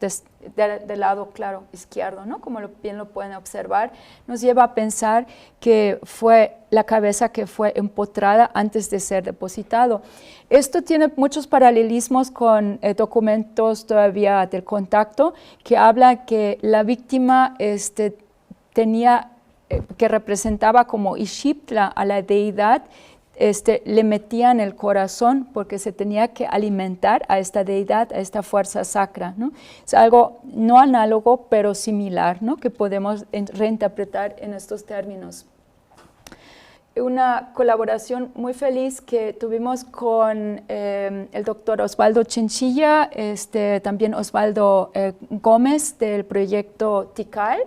del lado, claro, izquierdo, ¿no? Como bien lo pueden observar, nos lleva a pensar que fue la cabeza que fue empotrada antes de ser depositado. Esto tiene muchos paralelismos con documentos todavía del contacto que habla que la víctima tenía, que representaba como Ixiptla a la deidad, le metían el corazón porque se tenía que alimentar a esta deidad, a esta fuerza sacra, ¿no? Es algo no análogo, pero similar, ¿no? Que podemos reinterpretar en estos términos. Una colaboración muy feliz que tuvimos con el doctor Osvaldo Chinchilla, también Osvaldo Gómez del proyecto TICAL.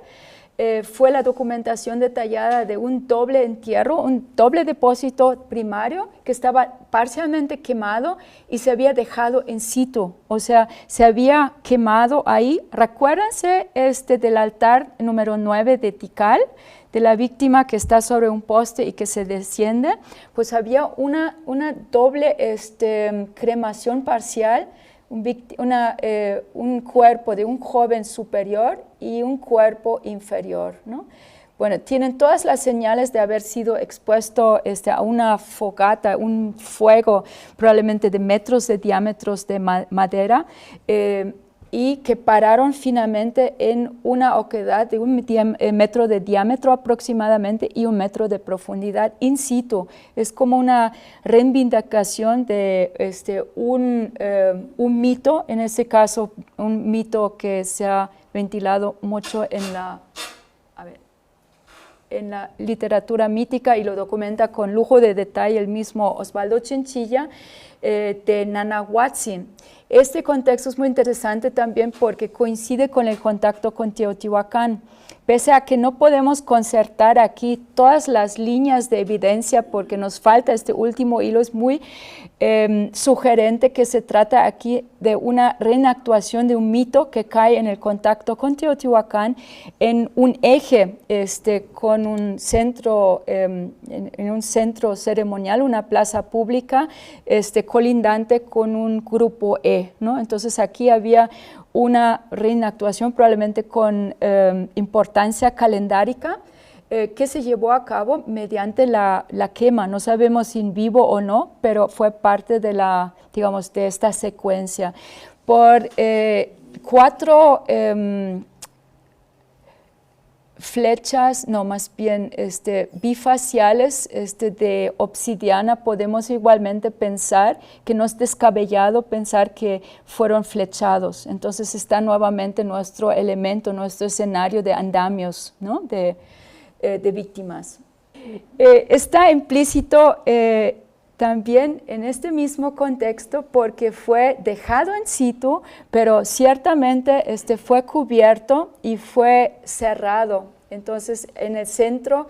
fue la documentación detallada de un doble entierro, un doble depósito primario que estaba parcialmente quemado y se había dejado in situ, o sea, se había quemado ahí. Recuérdense del altar número 9 de Tikal, de la víctima que está sobre un poste y que se desciende, pues había una doble cremación parcial, un cuerpo de un joven superior y un cuerpo inferior, ¿no? Bueno, tienen todas las señales de haber sido expuesto a una fogata, un fuego probablemente de metros de diámetros de madera, y que pararon finalmente en una oquedad de un metro de diámetro aproximadamente y 1 metro de profundidad in situ. Es como una reivindicación de un mito, en este caso un mito que se ha ventilado mucho en la literatura mítica y lo documenta con lujo de detalle el mismo Osvaldo Chinchilla, de Nanahuatzin. Este contexto es muy interesante también porque coincide con el contacto con Teotihuacán. Pese a que no podemos concertar aquí todas las líneas de evidencia porque nos falta este último hilo, es muy sugerente que se trata aquí de una reenactuación de un mito que cae en el contacto con Teotihuacán en un eje con un centro, en un centro ceremonial, una plaza pública colindante con un grupo E, ¿no? Entonces aquí había una reenactuación probablemente con importancia calendárica que se llevó a cabo mediante la quema. No sabemos si en vivo o no, pero fue parte de de esta secuencia. Por 4 flechas, no, más bien bifaciales de obsidiana, podemos igualmente pensar que no es descabellado pensar que fueron flechados. Entonces está nuevamente nuestro elemento, nuestro escenario de andamios, ¿no? de víctimas. Está implícito también en este mismo contexto porque fue dejado in situ, pero ciertamente fue cubierto y fue cerrado. Entonces, en el centro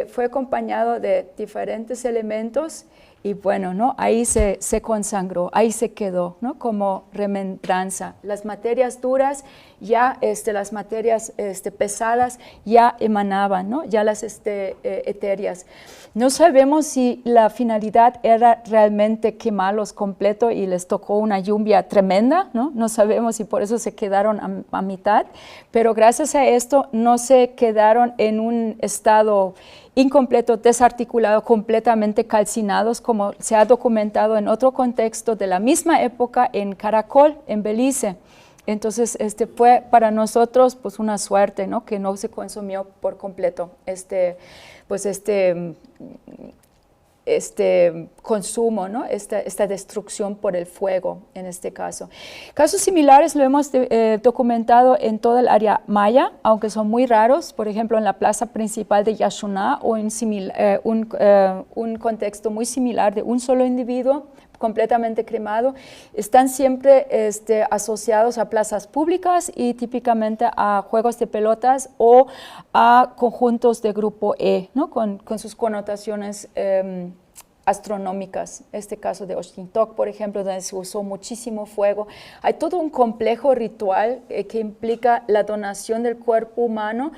fue acompañado de diferentes elementos y bueno, ¿no? Ahí se consagró, ahí se quedó, ¿no? Como remembranza. Las materias duras, ya las materias pesadas ya emanaban, ¿no? Ya las etéreas. No sabemos si la finalidad era realmente quemarlos completo y les tocó una lluvia tremenda, ¿no? No sabemos si por eso se quedaron a mitad, pero gracias a esto no se quedaron en un estado incompleto, desarticulado, completamente calcinados, como se ha documentado en otro contexto de la misma época en Caracol, en Belice. Entonces, fue para nosotros pues una suerte, ¿no? Que no se consumió por completo consumo, ¿no? esta destrucción por el fuego en este caso. Casos similares lo hemos documentado en toda el área maya, aunque son muy raros, por ejemplo en la plaza principal de Yaxuná o en un contexto muy similar de un solo individuo completamente cremado, están siempre asociados a plazas públicas y típicamente a juegos de pelotas o a conjuntos de grupo E, ¿no? con sus connotaciones astronómicas. Este caso de Oxintoc, por ejemplo, donde se usó muchísimo fuego. Hay todo un complejo ritual que implica la donación del cuerpo humano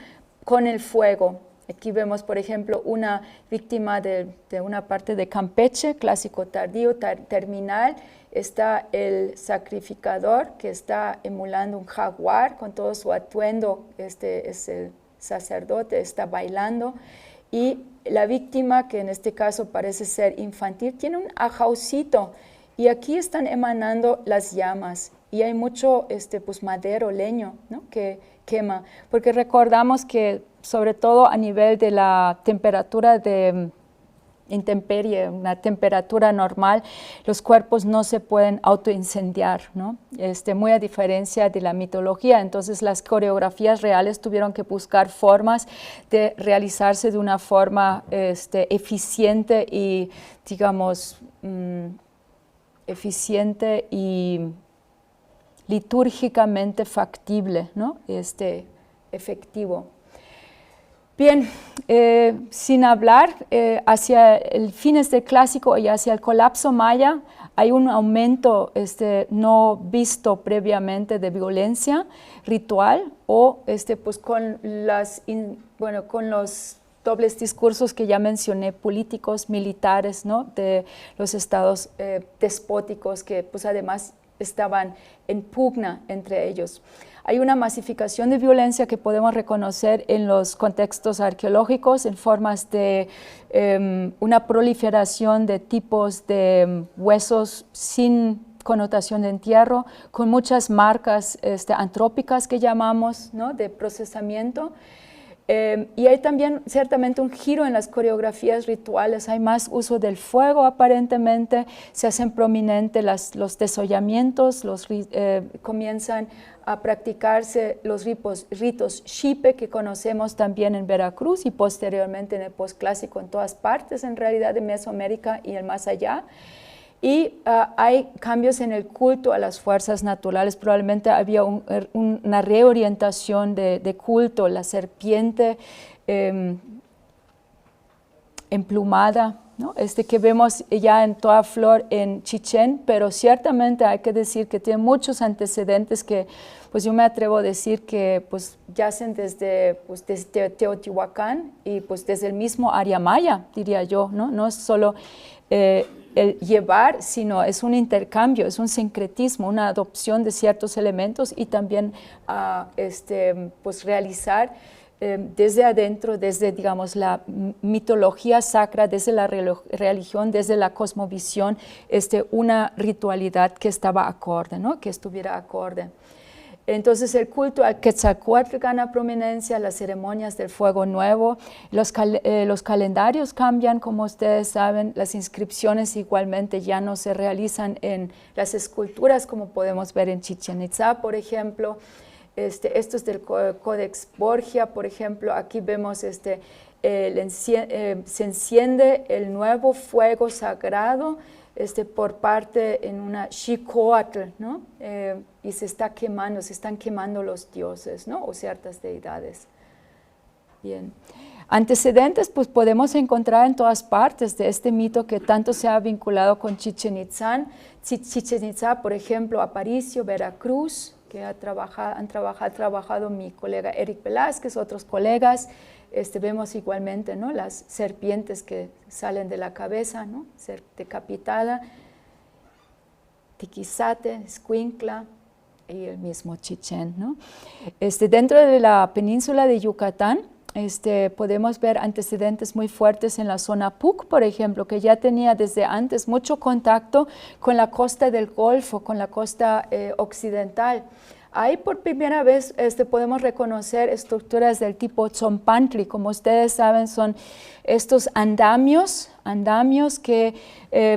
con el fuego. Aquí vemos, por ejemplo, una víctima de una parte de Campeche, clásico tardío, terminal. Está el sacrificador que está emulando un jaguar con todo su atuendo. Es el sacerdote, está bailando. Y la víctima, que en este caso parece ser infantil, tiene un ajaucito. Y aquí están emanando las llamas. Y hay mucho pues madero, leño, ¿no? que quema. Porque recordamos que sobre todo a nivel de la temperatura de intemperie, una temperatura normal, los cuerpos no se pueden autoincendiar, ¿no? Muy a diferencia de la mitología. Entonces las coreografías reales tuvieron que buscar formas de realizarse de una forma eficiente y, digamos, eficiente y litúrgicamente factible, ¿no? Efectivo. Bien, sin hablar, hacia el fines del clásico y hacia el colapso maya, hay un aumento no visto previamente de violencia ritual o pues con los dobles discursos que ya mencioné, políticos, militares, ¿no? De los estados despóticos que pues además estaban en pugna entre ellos. Hay una masificación de violencia que podemos reconocer en los contextos arqueológicos en formas de una proliferación de tipos de huesos sin connotación de entierro, con muchas marcas antrópicas que llamamos, ¿no? De procesamiento. Y hay también ciertamente un giro en las coreografías rituales, hay más uso del fuego aparentemente, se hacen prominentes los desollamientos, comienzan a practicarse los ritos xipe que conocemos también en Veracruz y posteriormente en el posclásico en todas partes en realidad de Mesoamérica y el más allá. Y hay cambios en el culto a las fuerzas naturales, probablemente había una reorientación de culto, la serpiente emplumada, ¿no? Que vemos ya en toda flor en Chichén, pero ciertamente hay que decir que tiene muchos antecedentes que pues yo me atrevo a decir que pues yacen desde Teotihuacán y pues desde el mismo área maya, diría yo, ¿no? No es solo el llevar, sino es un intercambio, es un sincretismo, una adopción de ciertos elementos y también pues realizar desde adentro, desde digamos la mitología sacra, desde la religión, desde la cosmovisión, una ritualidad que estaba acorde, ¿no? Que estuviera acorde. Entonces el culto al Quetzalcóatl gana prominencia, las ceremonias del fuego nuevo, los calendarios cambian, como ustedes saben, las inscripciones igualmente ya no se realizan en las esculturas como podemos ver en Chichén Itzá, por ejemplo. Esto es del Codex Borgia, por ejemplo, aquí vemos se enciende el nuevo fuego sagrado por parte en una Xicoatl, ¿no? Y se están quemando los dioses, ¿no? O ciertas deidades. Bien. Antecedentes, pues podemos encontrar en todas partes de este mito que tanto se ha vinculado con Chichén Itzá. Chichén Itzá, por ejemplo, Aparicio, Veracruz, que han trabajado mi colega Eric Velázquez, otros colegas. Vemos igualmente, ¿no? Las serpientes que salen de la cabeza, ¿no? Ser decapitada, Tiquizate, Escuincla y el mismo Chichén, ¿no? Dentro de la península de Yucatán, podemos ver antecedentes muy fuertes en la zona PUC, por ejemplo, que ya tenía desde antes mucho contacto con la costa del Golfo, con la costa occidental. Ahí por primera vez podemos reconocer estructuras del tipo tzompantli, como ustedes saben son estos andamios que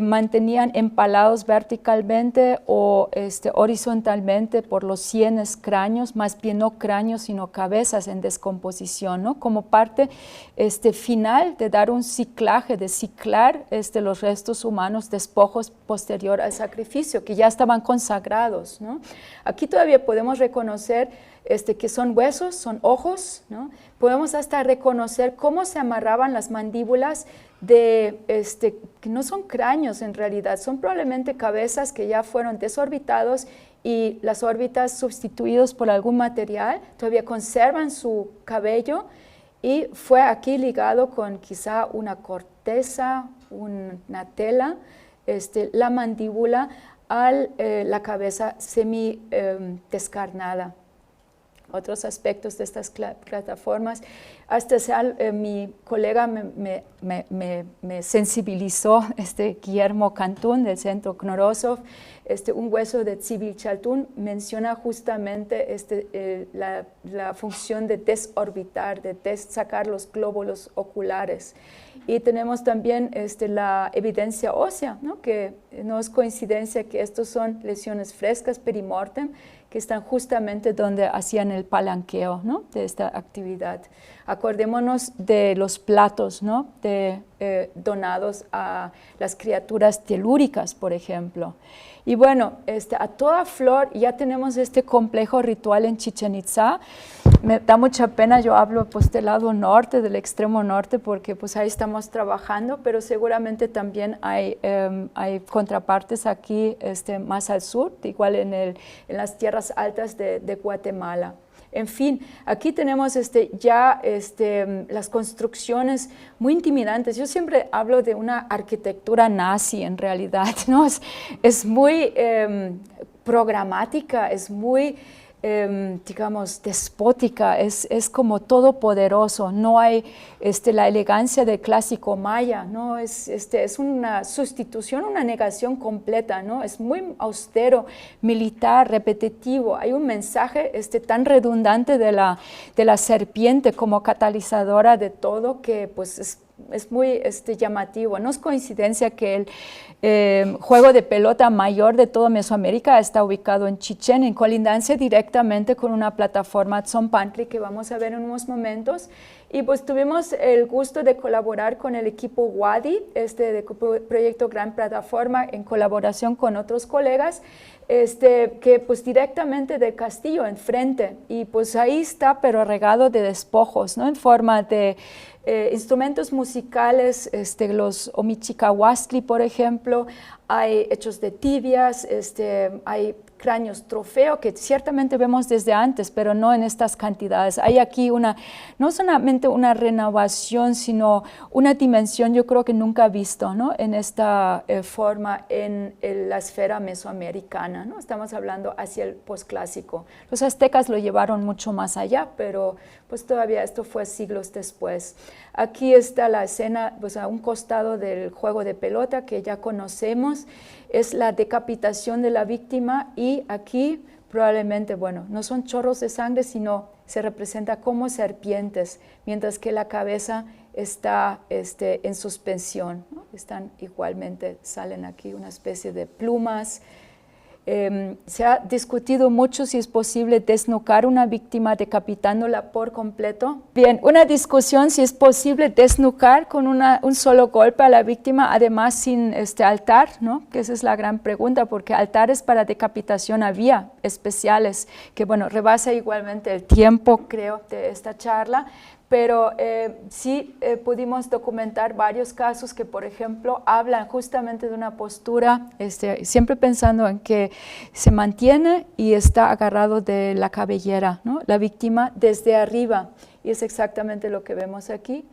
mantenían empalados verticalmente o horizontalmente por los sienes cráneos, más bien no cráneos sino cabezas en descomposición, ¿no? Como parte final de dar un ciclaje, de ciclar los restos humanos, despojos posterior al sacrificio, que ya estaban consagrados, ¿no? Aquí todavía podemos reconocer que son huesos, son ojos, ¿no? Podemos hasta reconocer cómo se amarraban las mandíbulas que no son cráneos en realidad, son probablemente cabezas que ya fueron desorbitados y las órbitas sustituidos por algún material, todavía conservan su cabello y fue aquí ligado con quizá una corteza, una tela, la mandíbula a la cabeza semi-descarnada. Otros aspectos de estas plataformas, hasta mi colega me sensibilizó, Guillermo Cantún del Centro Knorosov, un hueso de Tzipilchaltún menciona justamente la función de desorbitar, de sacar los glóbulos oculares. Y tenemos también la evidencia ósea, ¿no? Que no es coincidencia que estos son lesiones frescas, perimortem, que están justamente donde hacían el palanqueo, ¿no? De esta actividad. Acordémonos de los platos, ¿no? Donados a las criaturas telúricas, por ejemplo. Y bueno, a toda flor ya tenemos este complejo ritual en Chichén Itzá, me da mucha pena, yo hablo pues del lado norte, del extremo norte, porque pues ahí estamos trabajando, pero seguramente también hay contrapartes aquí más al sur, igual en las tierras altas de Guatemala. En fin, aquí tenemos las construcciones muy intimidantes. Yo siempre hablo de una arquitectura nazi en realidad, ¿no? Es muy programática, es muy, digamos, despótica, es como todopoderoso. No hay la elegancia del clásico maya, ¿no? Es una sustitución, una negación completa, ¿no? Es muy austero, militar, repetitivo. Hay un mensaje tan redundante de la serpiente como catalizadora de todo que pues es muy llamativo. No es coincidencia que el juego de pelota mayor de toda Mesoamérica está ubicado en Chichén, en colindancia directamente con una plataforma Tzompantli que vamos a ver en unos momentos. Y pues tuvimos el gusto de colaborar con el equipo WADI, de Proyecto Gran Plataforma, en colaboración con otros colegas, que pues directamente del castillo enfrente. Y pues ahí está, pero regado de despojos, ¿no? En forma de instrumentos musicales, los omichicahuastli, por ejemplo, hay hechos de tibias, hay cráneos trofeo que ciertamente vemos desde antes, pero no en estas cantidades. Hay aquí no solamente una renovación, sino una dimensión yo creo que nunca visto, ¿no? En esta forma en la esfera mesoamericana, ¿no? Estamos hablando hacia el posclásico. Los aztecas lo llevaron mucho más allá, pero pues todavía esto fue siglos después. Aquí está la escena, pues a un costado del juego de pelota que ya conocemos, es la decapitación de la víctima y aquí probablemente, bueno, no son chorros de sangre, sino se representa como serpientes, mientras que la cabeza está en suspensión, ¿no? Salen aquí una especie de plumas. Se ha discutido mucho si es posible desnucar una víctima decapitándola por completo. Bien, una discusión si es posible desnucar con un solo golpe a la víctima, además sin altar, ¿no? Que esa es la gran pregunta, porque altares para decapitación había especiales, que bueno, rebasa igualmente el tiempo, creo, de esta charla, pero sí pudimos documentar varios casos que, por ejemplo, hablan justamente de una postura, siempre pensando en que se mantiene y está agarrado de la cabellera, ¿no? La víctima desde arriba, y es exactamente lo que vemos aquí.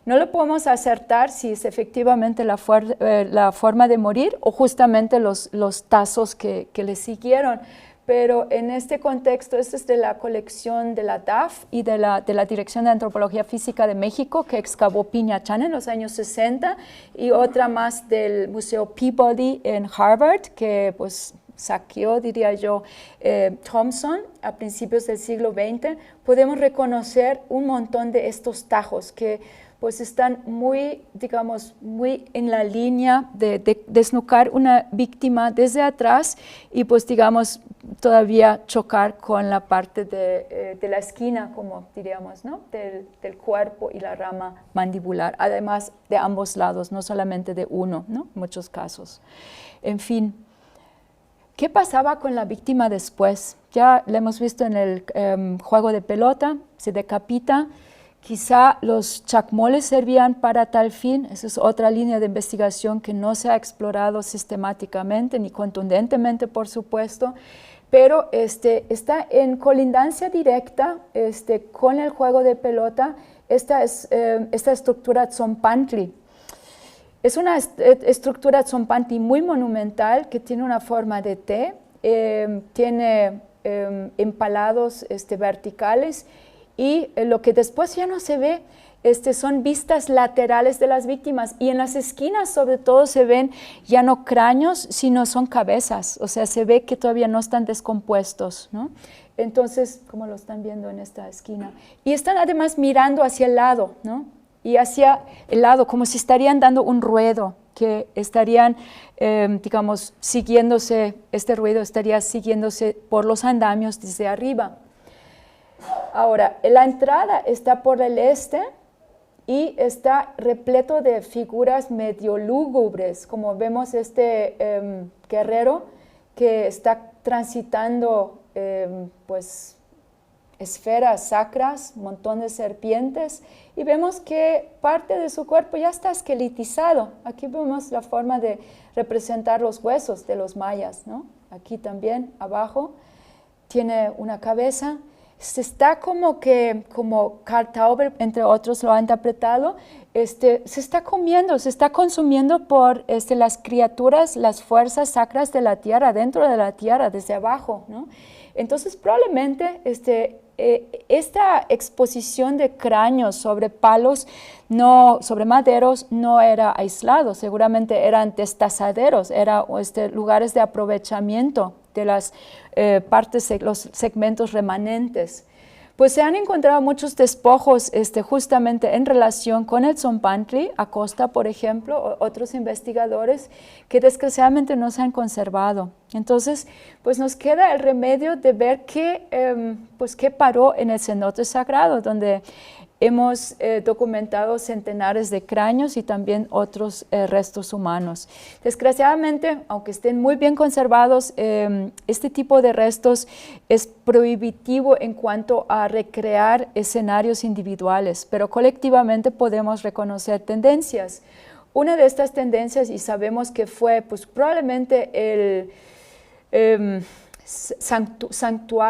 No lo podemos acertar si es efectivamente la forma de morir o justamente los tazos que le siguieron. Pero en este contexto, esto es de la colección de la DAF y de la Dirección de Antropología Física de México, que excavó Piñachán en los años 60, y otra más del Museo Peabody en Harvard, que pues saqueó, diría yo, Thompson a principios del siglo XX. Podemos reconocer un montón de estos tajos que pues están muy, digamos, muy en la línea de desnucar una víctima desde atrás y pues, digamos, todavía chocar con la parte de la esquina, como diríamos, ¿no? Del cuerpo y la rama mandibular, además de ambos lados, no solamente de uno, ¿no? En muchos casos. En fin, ¿qué pasaba con la víctima después? Ya lo hemos visto en el juego de pelota, se decapita. Quizá los chacmoles servían para tal fin. Esa es otra línea de investigación que no se ha explorado sistemáticamente ni contundentemente, por supuesto, pero está en colindancia directa con el juego de pelota esta estructura Tzompantli. Es una estructura Tzompantli muy monumental que tiene una forma de T, tiene empalados verticales, y lo que después ya no se ve son vistas laterales de las víctimas, y en las esquinas sobre todo se ven ya no cráneos, sino son cabezas, o sea, se ve que todavía no están descompuestos, ¿no? Entonces, como lo están viendo en esta esquina, y están además mirando hacia el lado, ¿no? Y hacia el lado, como si estarían dando un ruedo, que estarían, digamos, siguiéndose, este ruido estaría siguiéndose por los andamios desde arriba. Ahora, la entrada está por el este y está repleto de figuras medio lúgubres, como vemos guerrero que está transitando pues esferas sacras, un montón de serpientes, y vemos que parte de su cuerpo ya está esqueletizado. Aquí vemos la forma de representar los huesos de los mayas, ¿no? Aquí también, abajo, tiene una cabeza. Se está como Karl Tauber, entre otros, lo ha interpretado, se está comiendo, se está consumiendo por las criaturas, las fuerzas sacras de la tierra, dentro de la tierra, desde abajo, ¿no? Entonces, probablemente esta exposición de cráneos sobre palos, sobre maderos, no era aislado, seguramente eran destazaderos, eran lugares de aprovechamiento de las partes, los segmentos remanentes. Pues se han encontrado muchos despojos justamente en relación con el Tzompantli, Acosta, por ejemplo, o otros investigadores que desgraciadamente no se han conservado. Entonces, pues nos queda el remedio de ver qué paró en el cenote sagrado, donde hemos documentado centenares de cráneos y también otros restos humanos. Desgraciadamente, aunque estén muy bien conservados, este tipo de restos es prohibitivo en cuanto a recrear escenarios individuales, pero colectivamente podemos reconocer tendencias. Una de estas tendencias, y sabemos que fue pues, probablemente el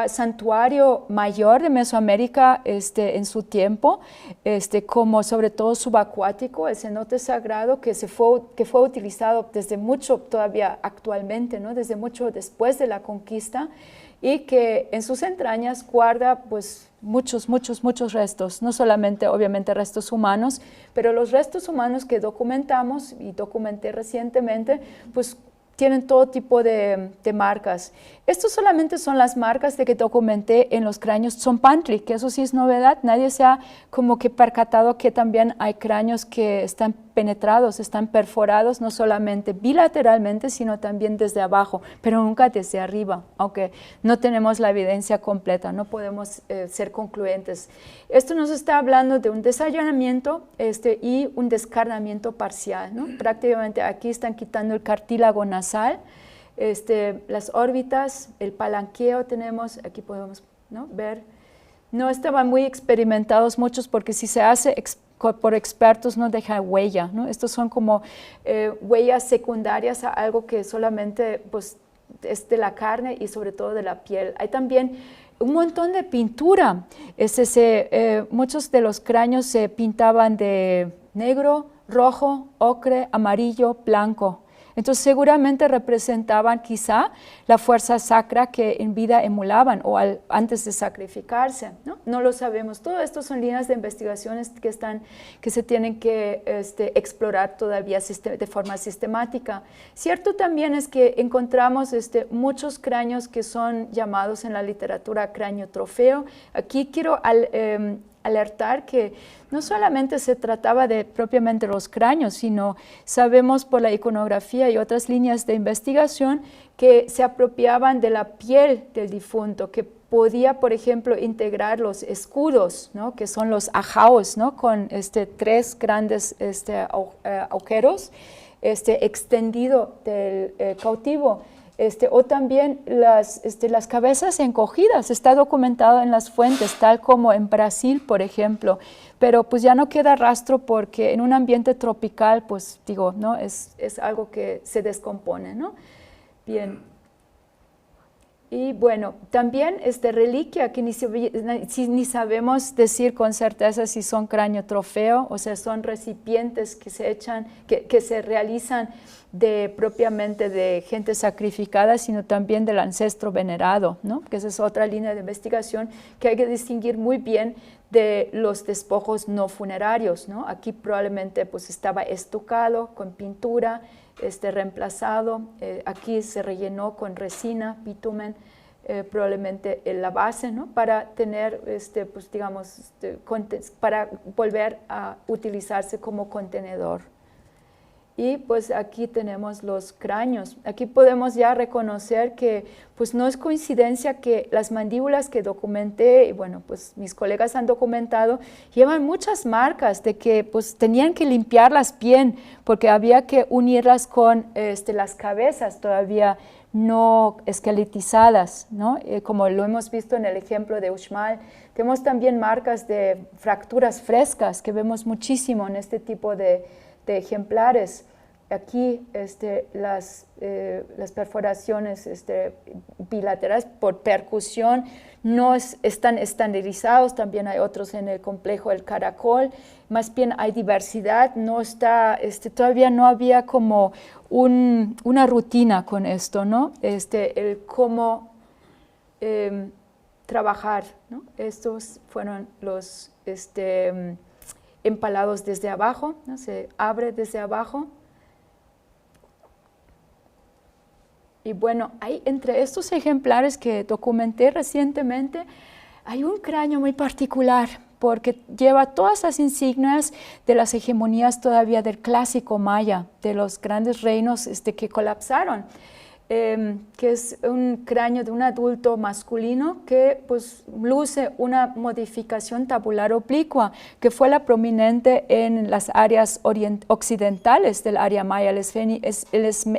santuario mayor de Mesoamérica en su tiempo, como sobre todo subacuático, el cenote sagrado que fue utilizado desde mucho, todavía actualmente, ¿no? Desde mucho después de la conquista, y que en sus entrañas guarda pues, muchos restos, no solamente obviamente restos humanos, pero los restos humanos que documentamos y documenté recientemente, pues tienen todo tipo de marcas. Estos solamente son las marcas de que documenté en los cráneos Tzompantli, que eso sí es novedad. Nadie se ha como que percatado que también hay cráneos que están penetrados, están perforados, no solamente bilateralmente, sino también desde abajo, pero nunca desde arriba, aunque no tenemos la evidencia completa, no podemos ser concluyentes. Esto nos está hablando de un desallanamiento y un descarnamiento parcial, ¿no? Prácticamente aquí están quitando el cartílago nasal, las órbitas, el palanqueo tenemos, aquí podemos, ¿no? ver. No estaban muy experimentados muchos porque si se hace por expertos no deja huella, ¿no? Estos son como huellas secundarias a algo que solamente pues, es de la carne y sobre todo de la piel. Hay también un montón de pintura. Muchos de los cráneos se pintaban de negro, rojo, ocre, amarillo, blanco. Entonces seguramente representaban quizá la fuerza sacra que en vida emulaban o antes de sacrificarse, ¿no? No lo sabemos. Todo esto son líneas de investigaciones que se tienen que explorar todavía de forma sistemática. Cierto también es que encontramos muchos cráneos que son llamados en la literatura cráneo trofeo. Aquí quiero alertar que no solamente se trataba de propiamente los cráneos, sino sabemos por la iconografía y otras líneas de investigación que se apropiaban de la piel del difunto, que podía, por ejemplo, integrar los escudos, ¿no? Que son los ajaos, ¿no? Con tres grandes agujeros extendido del cautivo. O también las cabezas encogidas, está documentado en las fuentes, tal como en Brasil, por ejemplo, pero pues ya no queda rastro porque en un ambiente tropical, pues digo, ¿no? es algo que se descompone, ¿no? Bien. Y bueno, también reliquia que ni sabemos decir con certeza si son cráneo trofeo, o sea, son recipientes que se echan, que se realizan propiamente de gente sacrificada, sino también del ancestro venerado, ¿no? Que esa es otra línea de investigación que hay que distinguir muy bien de los despojos no funerarios, ¿no? Aquí probablemente pues estaba estucado con pintura, reemplazado, aquí se rellenó con resina, bitumen, probablemente en la base, ¿no? Para tener, pues digamos, para volver a utilizarse como contenedor. Y pues aquí tenemos los cráneos. Aquí podemos ya reconocer que pues no es coincidencia que las mandíbulas que documenté, y bueno, pues mis colegas han documentado, llevan muchas marcas de que pues tenían que limpiarlas bien porque había que unirlas con las cabezas todavía no esqueletizadas, ¿no? Como lo hemos visto en el ejemplo de Uxmal. Tenemos también marcas de fracturas frescas que vemos muchísimo en este tipo de ejemplares. Aquí las perforaciones bilaterales por percusión no están estandarizados, también hay otros en el complejo del caracol, más bien hay diversidad, no está, todavía no había como una rutina con esto, ¿no? El cómo trabajar, ¿no? Estos fueron los empalados desde abajo, ¿no? Se abre desde abajo. Y bueno, entre estos ejemplares que documenté recientemente, hay un cráneo muy particular porque lleva todas las insignias de las hegemonías todavía del clásico maya, de los grandes reinos que colapsaron. Que es un cráneo de un adulto masculino que pues luce una modificación tabular oblicua que fue la prominente en las áreas occidentales del área maya, el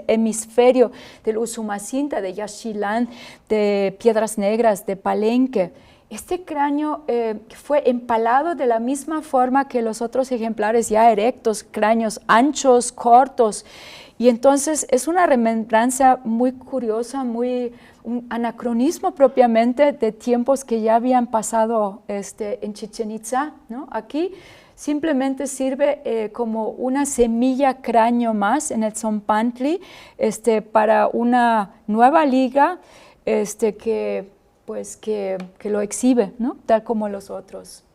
hemisferio del Usumacinta, de Yaxchilán, de Piedras Negras, de Palenque. Este cráneo fue empalado de la misma forma que los otros ejemplares ya erectos, cráneos anchos, cortos. Y entonces es una remembranza muy curiosa, un anacronismo propiamente de tiempos que ya habían pasado en Chichén Itzá, ¿no? Aquí simplemente sirve como una semilla cráneo más en el Tzompantli para una nueva liga que lo exhibe, ¿no? Tal como los otros.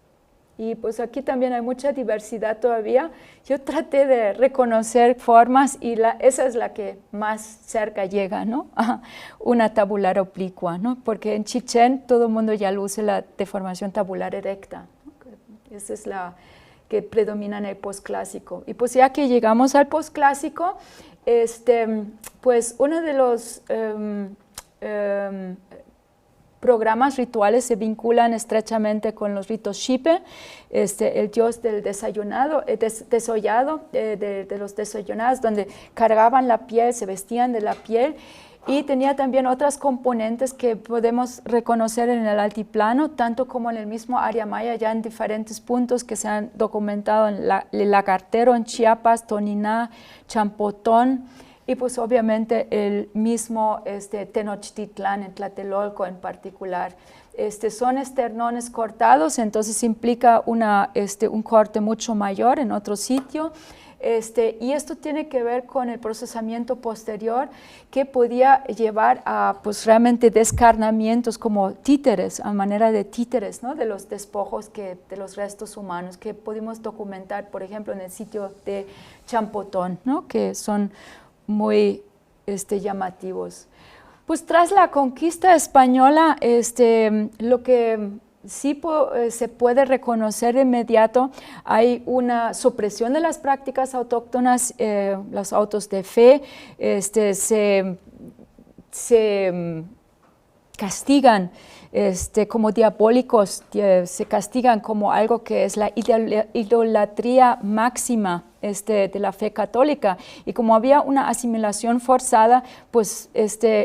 Y pues aquí también hay mucha diversidad todavía. Yo traté de reconocer formas y esa es la que más cerca llega, ¿no? A una tabular oblicua, ¿no? Porque en Chichén todo el mundo ya luce la deformación tabular erecta, ¿no? Esa es la que predomina en el posclásico. Y pues ya que llegamos al posclásico, pues uno de los programas rituales se vinculan estrechamente con los ritos Xipe, el dios del desollado, de los desollados, donde cargaban la piel, se vestían de la piel, y tenía también otras componentes que podemos reconocer en el altiplano, tanto como en el mismo área maya, ya en diferentes puntos que se han documentado en el Lagartero, en Chiapas, Toniná, Champotón, y pues obviamente el mismo Tenochtitlán, en Tlatelolco en particular. Son esternones cortados, entonces implica un corte mucho mayor en otro sitio. Y esto tiene que ver con el procesamiento posterior que podía llevar a pues, realmente descarnamientos como títeres, a manera de títeres, ¿no? De los despojos de los restos humanos que pudimos documentar, por ejemplo, en el sitio de Champotón, ¿no? Que son muy llamativos. Pues tras la conquista española, lo que sí se puede reconocer de inmediato, hay una supresión de las prácticas autóctonas, los autos de fe, se castigan como diabólicos, se castigan como algo que es la idolatría máxima de la fe católica, y como había una asimilación forzada, pues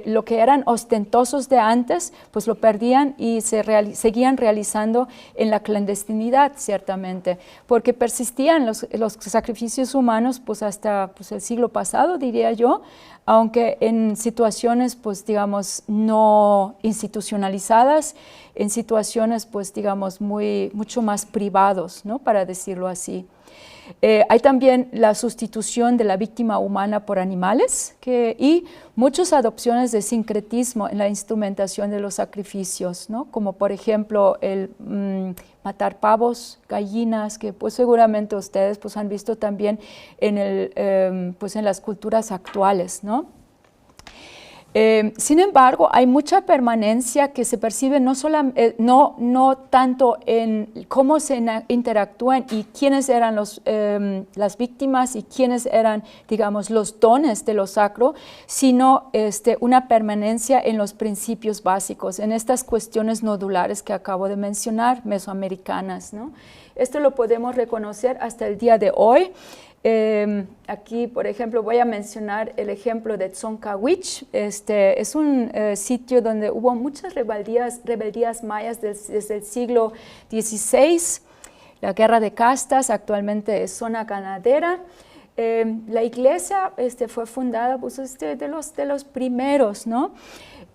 lo que eran ostentosos de antes, pues lo perdían y seguían realizando en la clandestinidad, ciertamente, porque persistían los sacrificios humanos pues hasta pues, el siglo pasado, diría yo, aunque en situaciones pues digamos no institucionalizadas, en situaciones pues digamos mucho más privados, ¿no? Para decirlo así. Hay también la sustitución de la víctima humana por animales y muchas adopciones de sincretismo en la instrumentación de los sacrificios, ¿no? Como por ejemplo el matar pavos, gallinas, que pues seguramente ustedes pues, han visto también en las culturas actuales, ¿no? Sin embargo, hay mucha permanencia que se percibe no tanto en cómo se interactúan y quiénes eran las víctimas y quiénes eran, digamos, los dones de lo sacro, sino una permanencia en los principios básicos, en estas cuestiones nodulares que acabo de mencionar, mesoamericanas, ¿no? Esto lo podemos reconocer hasta el día de hoy. Aquí, por ejemplo, voy a mencionar el ejemplo de Tzonca-Huich. Es un sitio donde hubo muchas rebeldías mayas desde el siglo XVI. La guerra de castas actualmente es zona ganadera. La iglesia fue fundada pues, de los primeros, ¿no?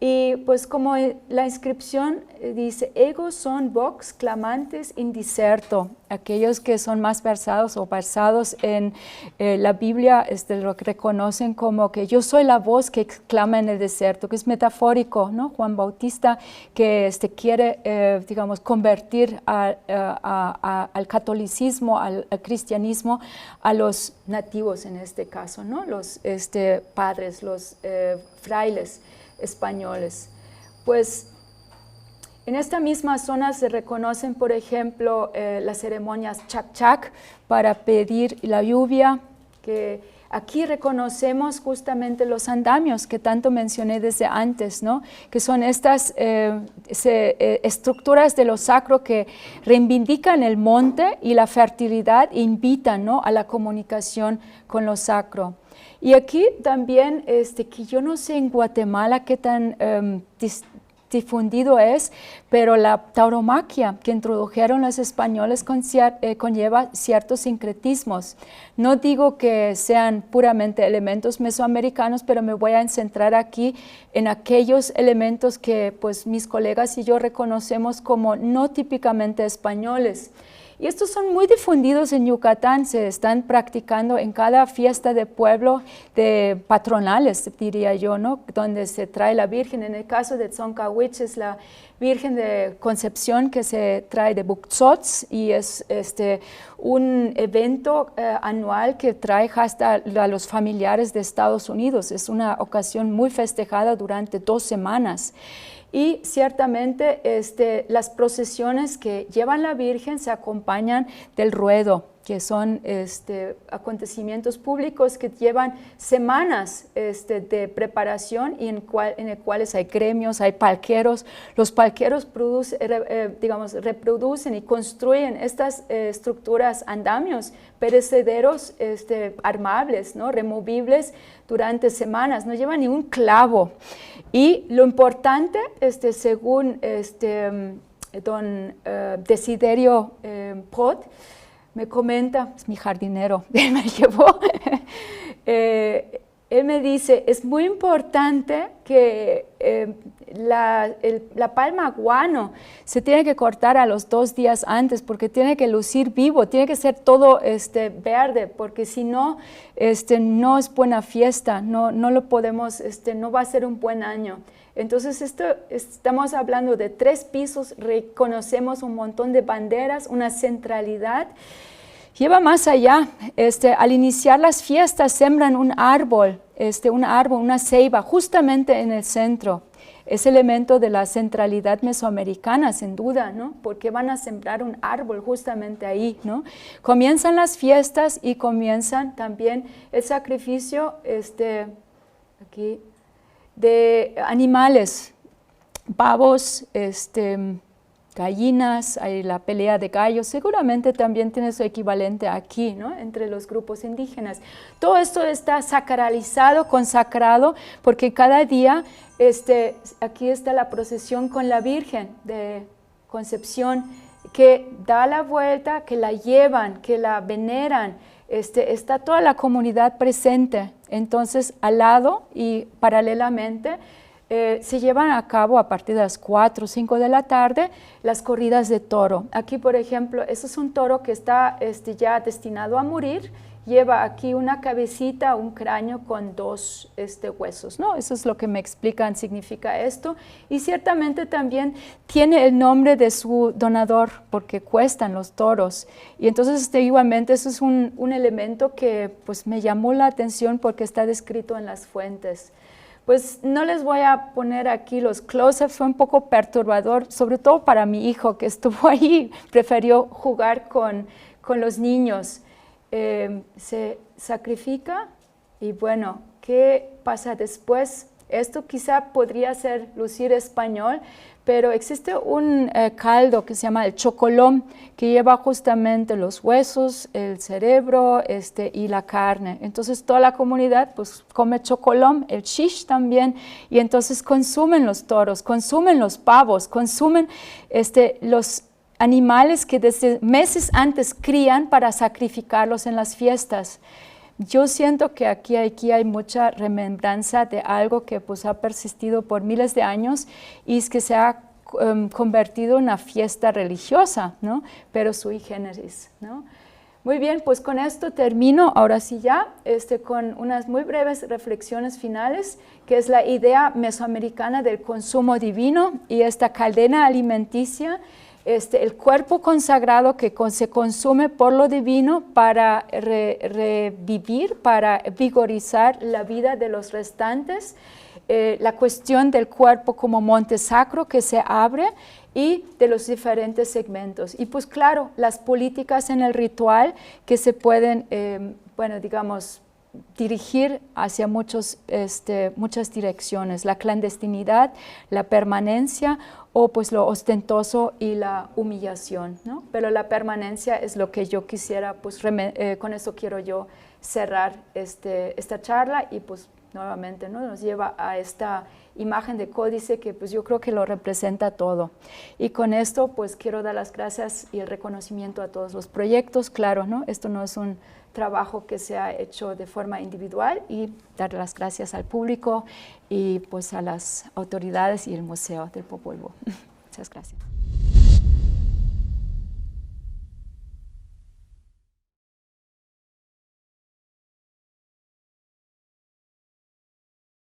Y pues como la inscripción dice, ego son vox clamantes in diserto, aquellos que son más versados o versados en la Biblia lo reconocen como que yo soy la voz que clama en el desierto, que es metafórico, ¿no? Juan Bautista que quiere, digamos, convertir al catolicismo, al cristianismo, a los nativos en este caso, ¿no? Los padres, los frailes españoles. Pues en esta misma zona se reconocen, por ejemplo, las ceremonias chac-chac para pedir la lluvia, que aquí reconocemos justamente los andamios que tanto mencioné desde antes, ¿no? Que son estas estructuras de lo sacro que reivindican el monte y la fertilidad e invitan, ¿no?, a la comunicación con lo sacro. Y aquí también, que yo no sé en Guatemala qué tan difundido es, pero la tauromaquia que introdujeron los españoles conlleva ciertos sincretismos. No digo que sean puramente elementos mesoamericanos, pero me voy a centrar aquí en aquellos elementos que pues, mis colegas y yo reconocemos como no típicamente españoles. Y estos son muy difundidos en Yucatán, se están practicando en cada fiesta de pueblo, de patronales, diría yo, ¿no? Donde se trae la Virgen. En el caso de Tzonca-Huich es la Virgen de Concepción que se trae de Buctzots y es un evento anual que trae hasta a los familiares de Estados Unidos. Es una ocasión muy festejada durante 2 semanas. Y ciertamente las procesiones que llevan la Virgen se acompañan del ruedo, que son acontecimientos públicos que llevan semanas de preparación y en el cuales hay gremios, hay palqueros. Los palqueros reproducen y construyen estas estructuras, andamios perecederos armables, ¿no?, removibles durante semanas, no llevan ni un clavo. Y lo importante, según don Desiderio Pot, me comenta, es mi jardinero, él me llevó, él me dice, es muy importante que la palma guano se tiene que cortar a los 2 días antes porque tiene que lucir vivo, tiene que ser todo verde, porque si no, no es buena fiesta, no lo podemos, no va a ser un buen año. Entonces estamos hablando de 3 pisos, reconocemos un montón de banderas, una centralidad. Lleva más allá, al iniciar las fiestas sembran un árbol, una ceiba, justamente en el centro. Es elemento de la centralidad mesoamericana, sin duda, ¿no? Porque van a sembrar un árbol justamente ahí, ¿no? Comienzan las fiestas y comienzan también el sacrificio, aquí, de animales, pavos, gallinas, hay la pelea de gallos, seguramente también tiene su equivalente aquí, ¿no?, entre los grupos indígenas. Todo esto está sacralizado, consagrado, porque cada día, aquí está la procesión con la Virgen de Concepción, que da la vuelta, que la llevan, que la veneran, está toda la comunidad presente. Entonces, al lado y paralelamente, se llevan a cabo a partir de las 4 o 5 de la tarde las corridas de toro. Aquí, por ejemplo, eso es un toro que está ya destinado a morir, lleva aquí una cabecita, un cráneo con 2 huesos, ¿no? Eso es lo que me explican, significa esto. Y ciertamente también tiene el nombre de su donador, porque cuestan los toros. Y entonces, igualmente, eso es un elemento que pues, me llamó la atención porque está descrito en las fuentes. Pues no les voy a poner aquí los close-ups, fue un poco perturbador, sobre todo para mi hijo que estuvo ahí, prefirió jugar con los niños. Se sacrifica y bueno, ¿qué pasa después? Esto quizá podría ser lucir español, pero existe un caldo que se llama el chocolom, que lleva justamente los huesos, el cerebro y la carne. Entonces toda la comunidad pues come chocolom, el shish también, y entonces consumen los toros, consumen los pavos, consumen los animales que desde meses antes crían para sacrificarlos en las fiestas. Yo siento que aquí hay mucha remembranza de algo que pues ha persistido por miles de años y es que se ha convertido en una fiesta religiosa, ¿no? Pero sui generis, ¿no? Muy bien, pues con esto termino, ahora sí ya, con unas muy breves reflexiones finales, que es la idea mesoamericana del consumo divino y esta cadena alimenticia, el cuerpo consagrado que se consume por lo divino para revivir, para vigorizar la vida de los restantes, la cuestión del cuerpo como monte sacro que se abre y de los diferentes segmentos. Y pues claro, las políticas en el ritual que se pueden, bueno, digamos, dirigir hacia muchas direcciones, la clandestinidad, la permanencia o pues lo ostentoso y la humillación, ¿no? Pero la permanencia es lo que yo quisiera, pues con eso quiero yo cerrar esta charla y pues nuevamente, ¿no? Nos lleva a esta imagen de códice que pues yo creo que lo representa todo. Y con esto pues quiero dar las gracias y el reconocimiento a todos los proyectos, claro, ¿no? Esto no es un trabajo que se ha hecho de forma individual y dar las gracias al público y pues a las autoridades y el Museo del Popol Vuh. Muchas gracias.